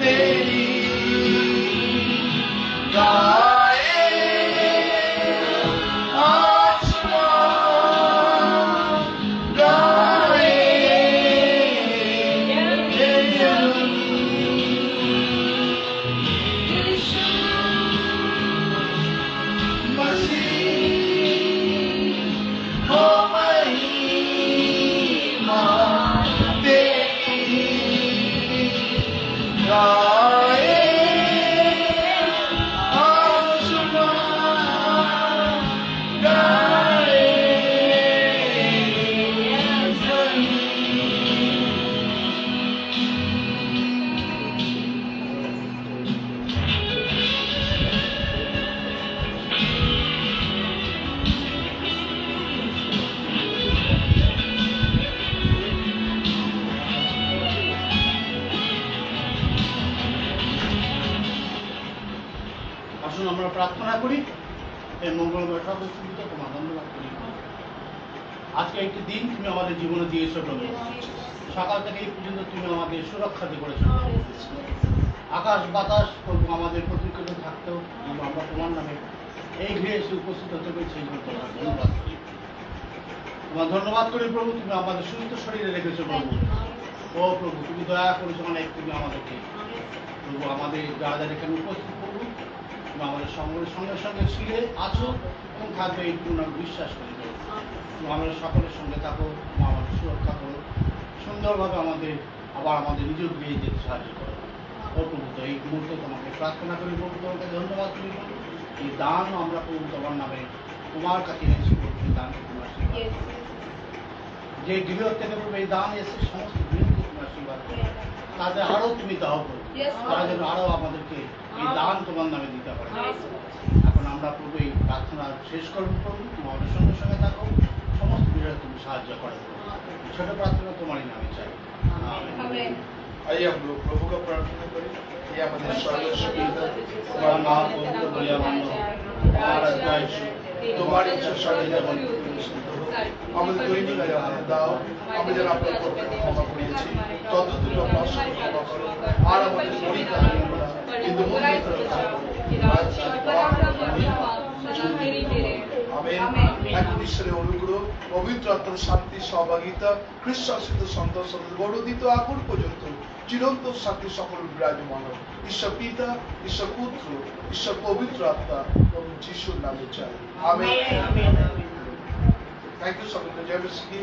तेरी गाए आसमान गाए यीशु मसीह ओ महिमा तेरी गाए आसमान गाए আসুন আমরা প্রার্থনা করি। এই মঙ্গলময় সর্বশ্রীতে তোমার ধন্যবাদ করি। আজকে একটি দিন তুমি আমাদের জীবনে দিয়েছো প্রভু। সকাল থেকে এই পর্যন্ত তুমি আমাদের সুরক্ষা দিয়ে করেছো। আকাশ বাতাস প্রভু আমাদের প্রতিকূলে থাকতেও কিন্তু আমরা তোমার নামে এই গৃহে এসে উপস্থিত হতে পেরেছি, এই জন্য তোমার ধন্যবাদ করি। তোমার ধন্যবাদ করি প্রভু, তুমি আমাদের সুস্থ শরীরে রেখেছো প্রভু। ও প্রভু, তুমি দয়া করেছো অনেক, তুমি আমাদেরকে প্রভু আমাদের যারা যারা এখানে উপস্থিত প্রভু, তুমি আমাদের সঙ্গে সঙ্গে ছিলে আছো এবং থাকবে এই পূর্ণ বিশ্বাস করি প্রভু। তুমি আমাদের সকলের সঙ্গে থাকো, তুমি আমাদের সুরক্ষা করো, সুন্দরভাবে আমাদের আবার আমাদের নিজ গৃহে যেতে সাহায্য করো। ও প্রভু, তো এই মুহূর্তে তোমাকে প্রার্থনা করি প্রভু, তোমাকে ধন্যবাদ করি প্রভু। এই দান আমরা প্রভু তোমার নামে তোমার কাছে এনেছি প্রভু, এই দান তোমার আশীর্বাদ করো। যে গৃহ থেকে প্রভু এই দান এসে সমস্ত গৃহকে তুমি আশীর্বাদ করো, তাদের আরো তুমি দাও প্রভু, তারা যেন আরো আমাদেরকে এই দান তোমার নামে দিতে পারে। এখন আমরা প্রভু এই প্রার্থনা শেষ করবো প্রভু, তুমি আমাদের সঙ্গে সঙ্গে থাকো, সমস্ত বিষয়ে তুমি সাহায্য করো প্রভু। ছোট প্রার্থনা তোমারই নামে চাই, আমেন। आइए हम लोग प्रभु का प्रार्थना करें। ये हमारे सर्वस्व पिता, तुम्हारा नाम पवित्र बलिया मानो, तुम्हारा राज्य तुम्हारी इच्छा शादी যেমন আমাদের দৈনিক আহার দাও, আমি যেন আপনার করতে ক্ষমা করিয়েছি তত তুমি আমার সাথে ক্ষমা করো, আর আমাদের পরীক্ষা করো না, কিন্তু আমেন। এখন ঈশ্বরের অনুগ্রহ, পবিত্র আত্মার শান্তি, সহভাগিতা, খ্রিস্ট শাসিত সন্তান গৌরদিত আগুন পর্যন্ত চিরন্তন শান্তি সকল বিরাজমান হোক। ঈশ্বর পিতা, ঈশ্বর পুত্র, ঈশ্বর পবিত্র আত্মা এবং যিশুর নামে চাই, আমেন। থ্যাংক ইউ সকলকে, জয় মসিহ।